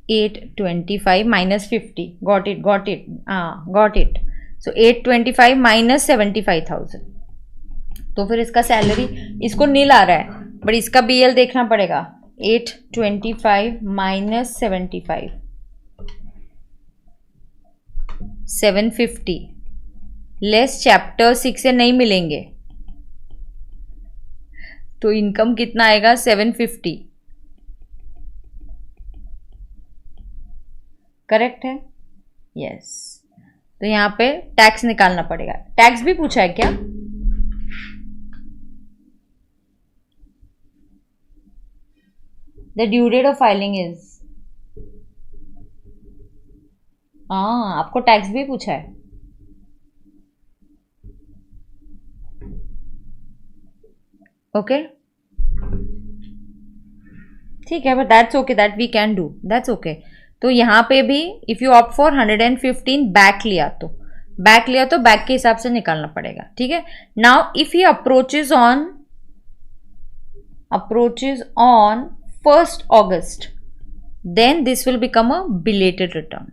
825 minus 50. Got it. Got it. So 825 minus 75,000. तो फिर इसका सैलरी, इसको नील आ रहा है, बट इसका BL देखना पड़ेगा. 825 minus 75. 750 लेस चैप्टर 6 से नहीं मिलेंगे, तो इनकम कितना आएगा? 750. करेक्ट है? यस. तो यहां पे टैक्स निकालना पड़ेगा. टैक्स भी पूछा है क्या? The due date of filing is, हाँ, आपको टैक्स भी पूछा है. ओके, ठीक है, but that's okay, that we can do, that's okay. तो यहाँ पे भी if you opt for 115 back लिया तो बैक के हिसाब से निकालना पड़ेगा. ठीक है. Now if he approaches on 1st August, then this will become a belated return.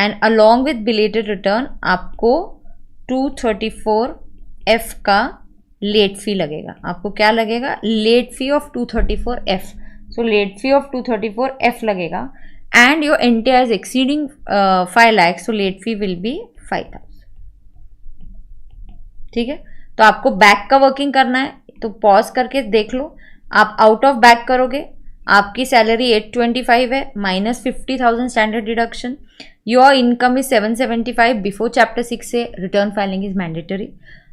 And along with belated return आपको 234F का लेट फी लगेगा. आपको क्या लगेगा? Late fee of 234F. So late fee of 234F लगेगा. And your NTR is exceeding 5 lakhs, so late fee will be 5,000. ठीक है. तो आपको बैक का वर्किंग करना है, तो पॉज करके देख लो. आप आउट ऑफ बैक करोगे, आपकी सैलरी 825 है minus 50,000 standard deduction. Your income is 775 before chapter 6 से रिटर्न फाइलिंग इज मैंडेटरी.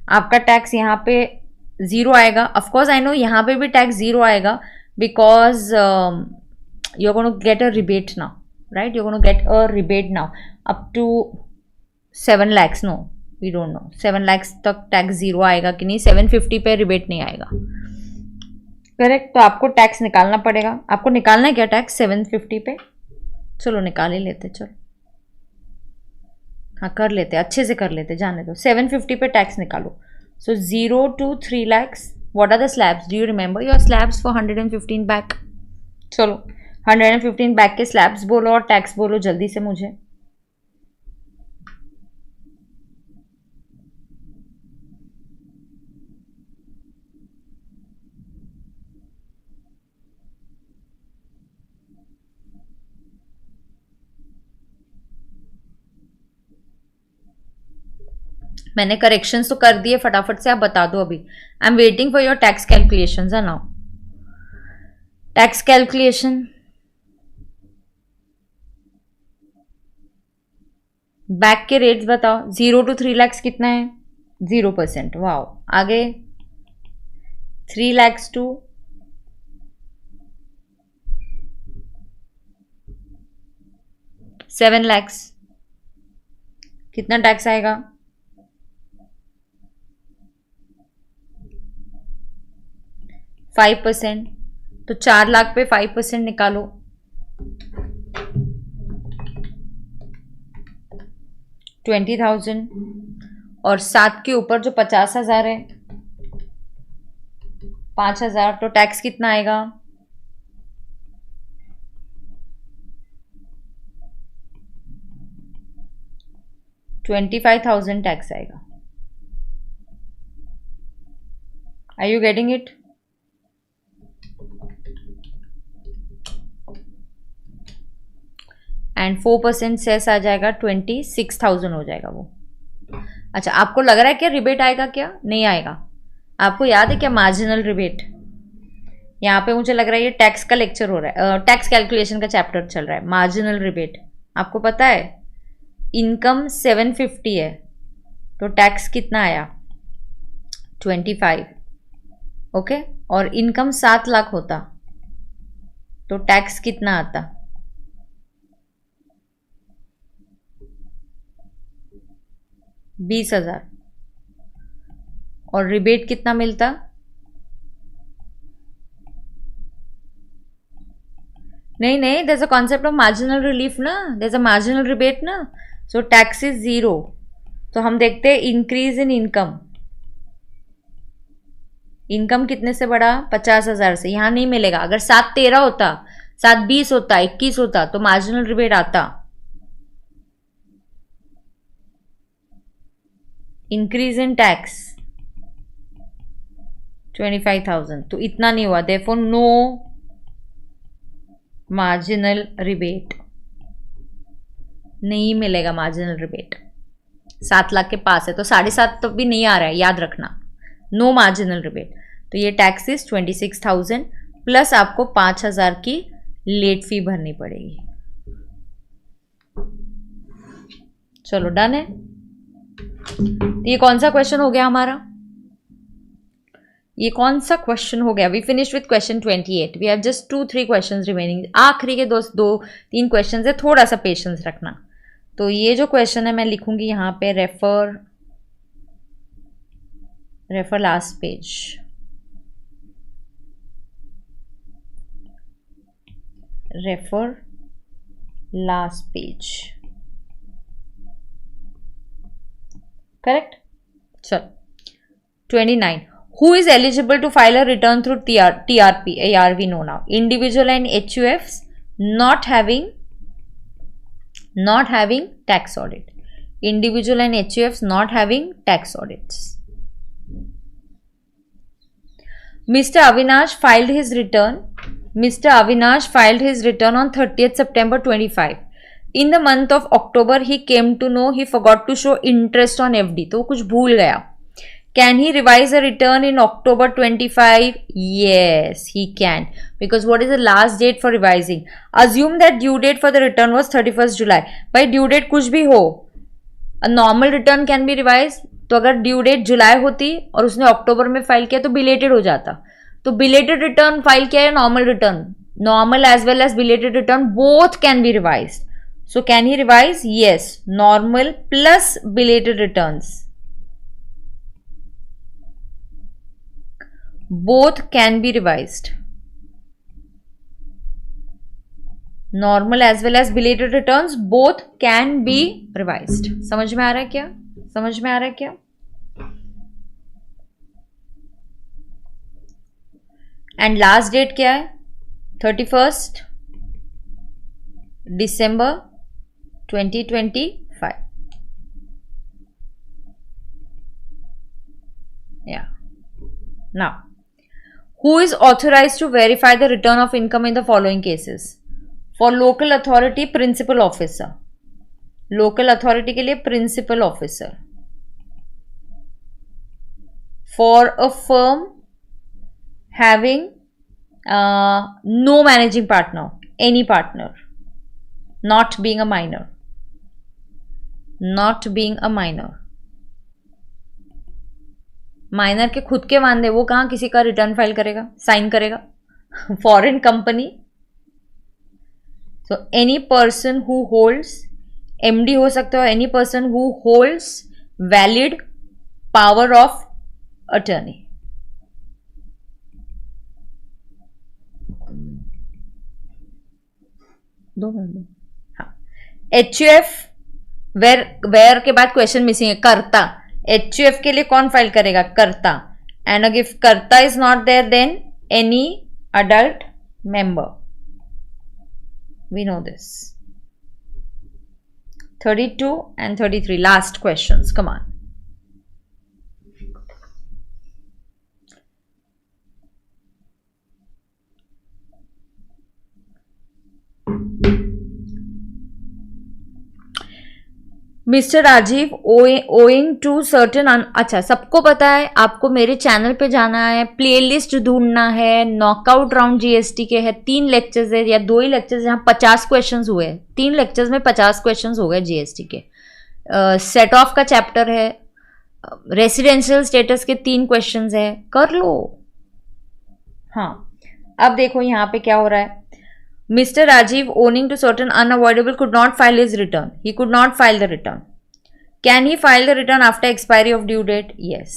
आपका टैक्स यहाँ पे 0 आएगा. ऑफकोर्स आई नो यहाँ पे भी टैक्स 0 आएगा, because you are gonna get a rebate now, right? You are gonna get a rebate now up to 7 lakhs. No, we don't know 7 lakhs तक tax 0 आएगा कि नहीं. 750 पे रिबेट नहीं आएगा. करेक्ट. तो आपको टैक्स निकालना पड़ेगा. आपको निकालना है क्या टैक्स? 750 पे. चलो निकाल ही लेते. चलो, हाँ, कर लेते, अच्छे से कर लेते, जाने दो. 750 पे टैक्स निकालो. So 0 to 3 lakhs. What are the slabs? Do you remember your slabs for 115 back? चलो 115 बैक के स्लैब्स बोलो और टैक्स बोलो जल्दी से मुझे. मैंने करेक्शंस तो कर दिए, फटाफट से आप बता दो अभी. I am waiting for your tax calculations है नाउ. टैक्स कैलकुलेशन, बैक के रेट्स बताओ. 0 to 3 lakhs कितना है? 0%. वाओ. आगे 3 lakhs to 7 lakhs कितना टैक्स आएगा? 5%. तो 4 लाख पे 5% निकालो. 20,000 और 7 के ऊपर जो 50,000 है 5,000, तो टैक्स कितना आएगा? 25,000 टैक्स आएगा. Are you getting it? And 4% cess आ जाएगा, 26,000 हो जाएगा वो. अच्छा, आपको लग रहा है क्या रिबेट आएगा? क्या नहीं आएगा? आपको याद है क्या मार्जिनल रिबेट? यहाँ पे मुझे लग रहा है ये टैक्स का लेक्चर हो रहा है, टैक्स कैलकुलेशन का चैप्टर चल रहा है. मार्जिनल रिबेट आपको पता है, इनकम 750 है तो टैक्स कितना आया? 25. ओके. और इनकम 7 लाख होता तो टैक्स कितना आता? 20,000. और रिबेट कितना मिलता? नहीं, there is a concept of marginal relief ना, there is a marginal rebate ना. So tax is 0. तो हम देखते हैं इंक्रीज इन इनकम. इनकम कितने से बढ़ा? 50,000 से. यहां नहीं मिलेगा. अगर 7-13 होता, 7-20 होता, 21 होता तो मार्जिनल रिबेट आता. इंक्रीज इन टैक्स 25,000, तो इतना नहीं हुआ. Therefore no marginal rebate. नहीं मिलेगा मार्जिनल रिबेट. 7 लाख के पास है तो 7.5 तो भी नहीं आ रहा है, याद रखना. No marginal rebate. तो ये टैक्स इज 26,000 प्लस आपको 5,000 की लेट फी भरनी पड़ेगी. चलो डन है. तो ये कौन सा क्वेश्चन हो गया हमारा? ये कौन सा क्वेश्चन हो गया? We finish with question 28. We have just 2-3 questions remaining. आखिरी के 2-3 क्वेश्चंस है, थोड़ा सा पेशेंस रखना. तो ये जो क्वेश्चन है मैं लिखूंगी यहाँ पे, refer last page. Refer last page. Correct. चलो 29. Who is eligible to file a return through TRP? AR we know now. Individual and HUFs not having tax audit. Individual and HUFs not having tax audits. Mr. Avinash filed his return. Mr. Avinash filed his return on 30th September 25. In the month of October, he came to know he forgot to show interest on FD. तो कुछ भूल गया. Can he revise a return in October 25? Yes, he can. Because what is the last date for revising? Assume that due date for the return was 31st July. भाई due date कुछ भी हो, a normal return can be revised. तो अगर due date जुलाई होती और उसने अक्टूबर में फाइल किया तो बिलेटेड हो जाता. तो बिलेटेड रिटर्न फाइल किया है, normal return, normal as well as belated return both can be revised. So can he revise? Yes, normal plus belated returns. Both can be revised. Normal as well as belated returns both can be revised. समझ में आ रहा है क्या? समझ में आ रहा है क्या? And last date क्या है? 31st December 2025. Yeah. Now, who is authorized to verify the return of income in the following cases? For local authority, principal officer. Local authority के लिए principal officer. for a firm having no managing partner, any partner, not being a minor, not being a minor. Minor के खुद के वांदे, वो कहाँ किसी का रिटर्न फाइल करेगा, साइन करेगा? Foreign company. So any person who holds, MD हो सकते हो, any person who holds valid power of attorney. हाँ. HUF, वेयर के बाद क्वेश्चन मिसिंग है. कर्ता, HUF के लिए कौन फाइल करेगा? कर्ता. एंड इफ कर्ता is not there then any adult member. We know this. 32 and 33 last questions. Come on. Mister Rajeev, owing to certain, अच्छा सबको पता है, आपको मेरे चैनल पे जाना है, प्लेलिस्ट ढूंढना है. नॉकआउट राउंड जीएसटी के है, 3 लेक्चर्स है या 2 ही लेक्चर्स जहाँ 50 क्वेश्चंस हुए. 3 लेक्चर्स में 50 क्वेश्चंस हो गए जीएसटी के. सेट ऑफ का चैप्टर है, रेसिडेंशियल स्टेटस के 3 क्वेश्चंस है, कर लो. हाँ, अब देखो यहाँ पे क्या हो रहा है. Mr. Rajiv, owning to certain unavoidable, could not file his return. He could not file the return. Can he file the return after expiry of due date? Yes.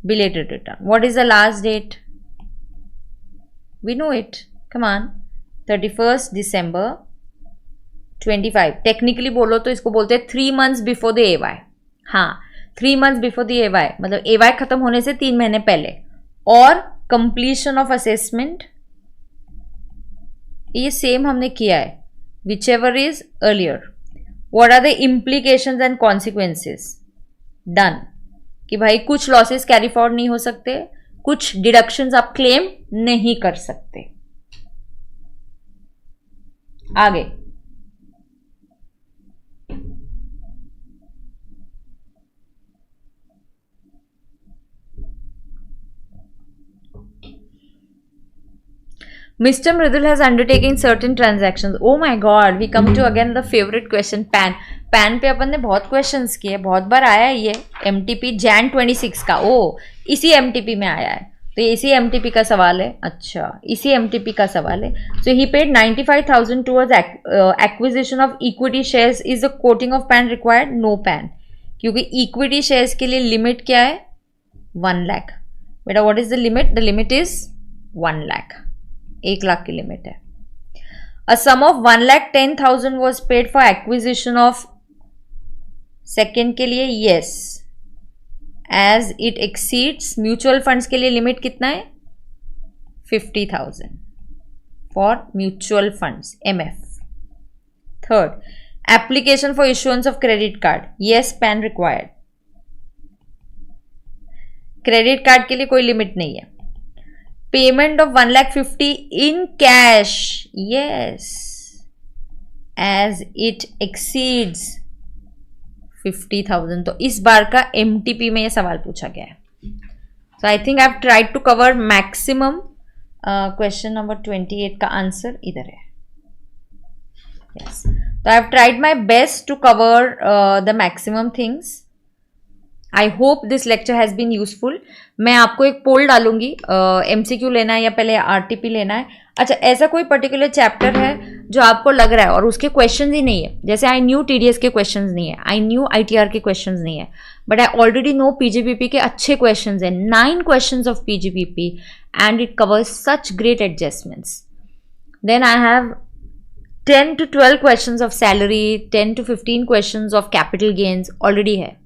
Belated return. What is the last date? We know it. Come on. 31st December 25. Technically बोलो तो इसको बोलते हैं 3 months before the AY. हाँ, 3 months before the AY. मतलब AY खत्म होने से 3 महीने पहले. और completion of assessment, ये सेम हमने किया है. Whichever is earlier. What are the implications and consequences? Done. कि भाई कुछ लॉसेस कैरी फॉरवर्ड नहीं हो सकते, कुछ डिडक्शंस आप क्लेम नहीं कर सकते. आगे. Mr. Mridul has undertaken certain transactions. Oh my God, we come to again the favorite question, PAN. PAN पे अपन ने बहुत क्वेश्चंस किए, बहुत बार आया है ये. MTP Jan 26 का, इसी MTP में आया है, तो ये इसी MTP का सवाल है. अच्छा, इसी MTP का सवाल है. So he paid 95,000 towards acquisition of equity shares. Is the quoting of PAN required? No PAN, क्योंकि equity shares के लिए लिमिट क्या है? 1 लाख. बेटा, what is the limit? The limit is 1 lakh. 1 lakh की लिमिट है. A sum of 1,10,000 was paid for acquisition of second के लिए. yes, as it exceeds. Mutual funds के लिए लिमिट कितना है? 50,000 for mutual funds, MF. Third, application for issuance of credit card. yes, PAN required. Credit card के लिए कोई limit नहीं है. Payment of 1,50,000 in cash. yes, as it exceeds 50,000. तो इस बार का MTP में ये सवाल पूछा गया है. So I think I have tried to cover maximum. Question number 28 का आंसर इधर है. yes, तो I have tried my best to cover the maximum things. I hope this lecture has been useful. मैं आपको एक पोल डालूंगी, MCQ लेना है या पहले RTP लेना है. अच्छा, ऐसा कोई पर्टिकुलर चैप्टर है जो आपको लग रहा है और उसके क्वेश्चंस ही नहीं है, जैसे आई न्यू TDS के क्वेश्चंस नहीं है, आई न्यू ITR के क्वेश्चंस नहीं है, but I already know PGPP के अच्छे क्वेश्चंस हैं. 9 questions of PGPP and it covers such great adjustments. Then I have 10 to 12 questions of salary, 10 to 15 questions of capital gains already है.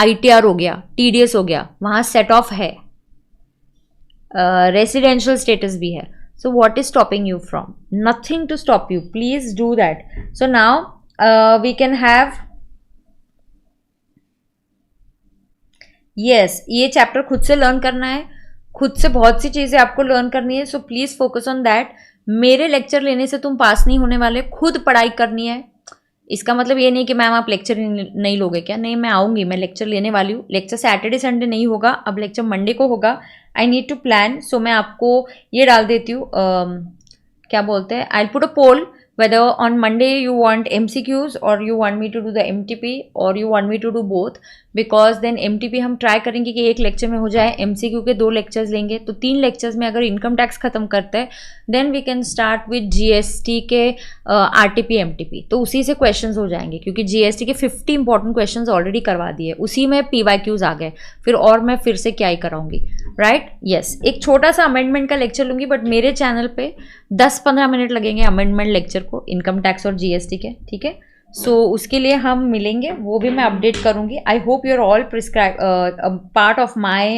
ITR हो गया, TDS हो गया, वहाँ सेट ऑफ है, रेसिडेंशियल स्टेटस भी है. So what is stopping you from? Nothing to stop you. Please do that. So now we can have, yes, ये चैप्टर खुद से लर्न करना है, खुद से बहुत सी चीज़ें आपको लर्न करनी है. So please focus on that. मेरे लेक्चर लेने से तुम पास नहीं होने वाले, खुद पढ़ाई करनी है. इसका मतलब ये नहीं कि मैम आप लेक्चर नहीं लोगे क्या, नहीं मैं आऊँगी, मैं लेक्चर लेने वाली हूँ। लेक्चर सैटरडे संडे नहीं होगा, अब लेक्चर मंडे को होगा। I need to plan, so मैं आपको ये डाल देती हूँ, क्या बोलते हैं, I put a poll whether on Monday you want MCQs or you want me to do the MTP or you want me to do both, because then MTP हम ट्राई करेंगे कि एक लेक्चर में हो जाए, MCQ के 2 lectures लेंगे, तो 3 लेक्चर्स में अगर इनकम टैक्स खत्म करते हैं then we can start with GST के RTP MTP, तो उसी से क्वेश्चंस हो जाएंगे, क्योंकि GST के 50 इंपॉर्टेंट क्वेश्चंस ऑलरेडी करवा दिए, उसी में PYQs आ गए, फिर और मैं फिर से क्या ही कराऊंगी, राइट। यस, एक छोटा सा अमेंडमेंट का लेक्चर लूंगी, बट मेरे चैनल पे 10-15 मिनट लगेंगे अमेंडमेंट लेक्चर को, इनकम टैक्स और GST के, ठीक है। सो उसके लिए हम मिलेंगे, वो भी मैं अपडेट करूंगी। I hope you are all prescribe part of my.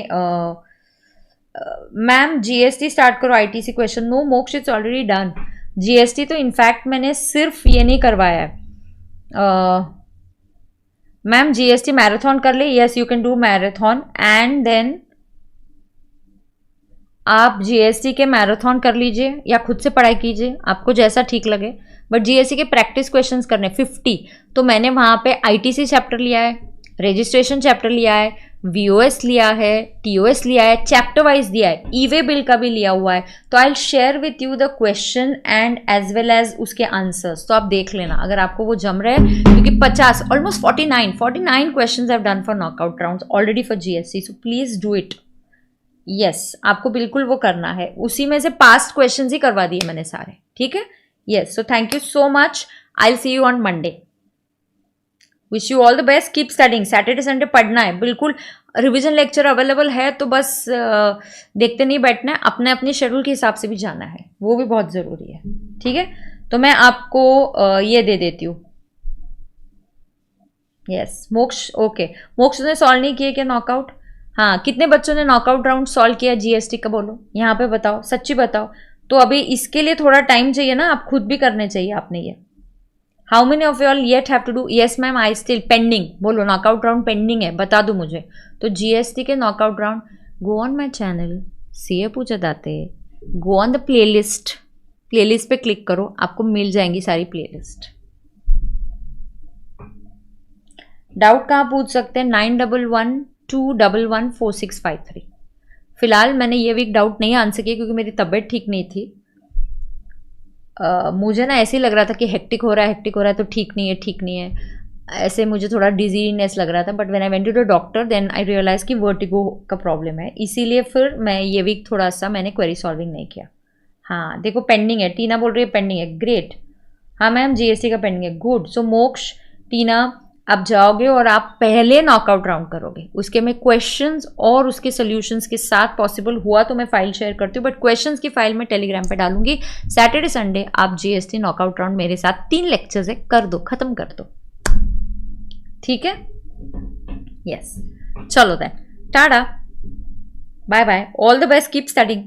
Ma'am GST start करो, ITC क्वेश्चन, नो मोक्ष, इट्स ऑलरेडी डन। GST तो इनफैक्ट मैंने सिर्फ ये नहीं करवाया है। मैम GST मैराथन कर ले, yes you can do marathon, and then आप GST के मैराथन कर लीजिए या खुद से पढ़ाई कीजिए, आपको जैसा ठीक लगे, बट GST के प्रैक्टिस क्वेश्चंस करने 50। तो मैंने वहाँ पे ITC चैप्टर लिया है, रजिस्ट्रेशन चैप्टर लिया है, VOS लिया है, TOS लिया है, चैप्टर वाइज दिया है, ई-वे बिल का भी लिया हुआ है। तो I will share with you the question and as well as उसके आंसर्स, तो आप देख लेना अगर आपको वो जम रहे हैं, क्योंकि 50 almost 49 question have done for knockout round already for GST, so please do it. Yes, आपको बिल्कुल वो करना है, उसी में से पास्ट क्वेश्चंस ही करवा दिए मैंने सारे, ठीक है। Yes, so thank you so much, I will see you on Monday, wish you all the best, keep studying. Saturday Sunday पढ़ना है, बिल्कुल रिवीजन लेक्चर अवेलेबल है, तो बस देखते नहीं बैठना है, अपने अपने शेड्यूल के हिसाब से भी जाना है, वो भी बहुत ज़रूरी है, ठीक है। तो मैं आपको ये दे देती हूँ। यस, मोक्ष, ओके, मोक्ष ने सॉल्व नहीं किए क्या नॉकआउट? हाँ, कितने बच्चों ने नॉकआउट राउंड सॉल्व किया GST का, बोलो यहाँ पे, बताओ, सच्ची बताओ। तो अभी इसके लिए थोड़ा टाइम चाहिए ना, आप खुद भी करने चाहिए आपने ये। How many of you all yet have to do? Yes ma'am, I still pending, बोलो नॉकआउट राउंड पेंडिंग है, बता दो मुझे। तो GST के knockout round, go on my channel CA पूछा दाते, go on the playlist, playlist पे क्लिक करो, आपको मिल जाएंगी सारी प्लेलिस्ट। डाउट कहाँ पूछ सकते हैं? 9112114653। फिलहाल मैंने ये वीक डाउट नहीं आंसर किया क्योंकि मेरी तबीयत ठीक नहीं थी। मुझे ना ऐसे ही लग रहा था कि हेक्टिक हो रहा है तो ठीक नहीं है, ऐसे मुझे थोड़ा डिजीनेस लग रहा था, but when I went to the doctor then I realise कि वर्टिगो का प्रॉब्लम है, इसीलिए फिर मैं ये वीक थोड़ा सा मैंने क्वेरी सॉल्विंग नहीं किया। हाँ देखो पेंडिंग है, टीना बोल रही है पेंडिंग है, ग्रेट। हाँ मैम GST का पेंडिंग है, गुड। सो मोक्ष, टीना, आप जाओगे और आप पहले नॉकआउट राउंड करोगे, उसके मैं क्वेश्चंस और उसके सॉल्यूशंस के साथ, पॉसिबल हुआ तो मैं फाइल शेयर करती हूँ, बट क्वेश्चंस की फाइल मैं टेलीग्राम पे डालूंगी। सैटरडे संडे आप GST नॉकआउट राउंड मेरे साथ 3 लेक्चर्स है, कर दो, खत्म कर दो, ठीक है। यस, चलो then, tata, bye bye, all the best, keep studying.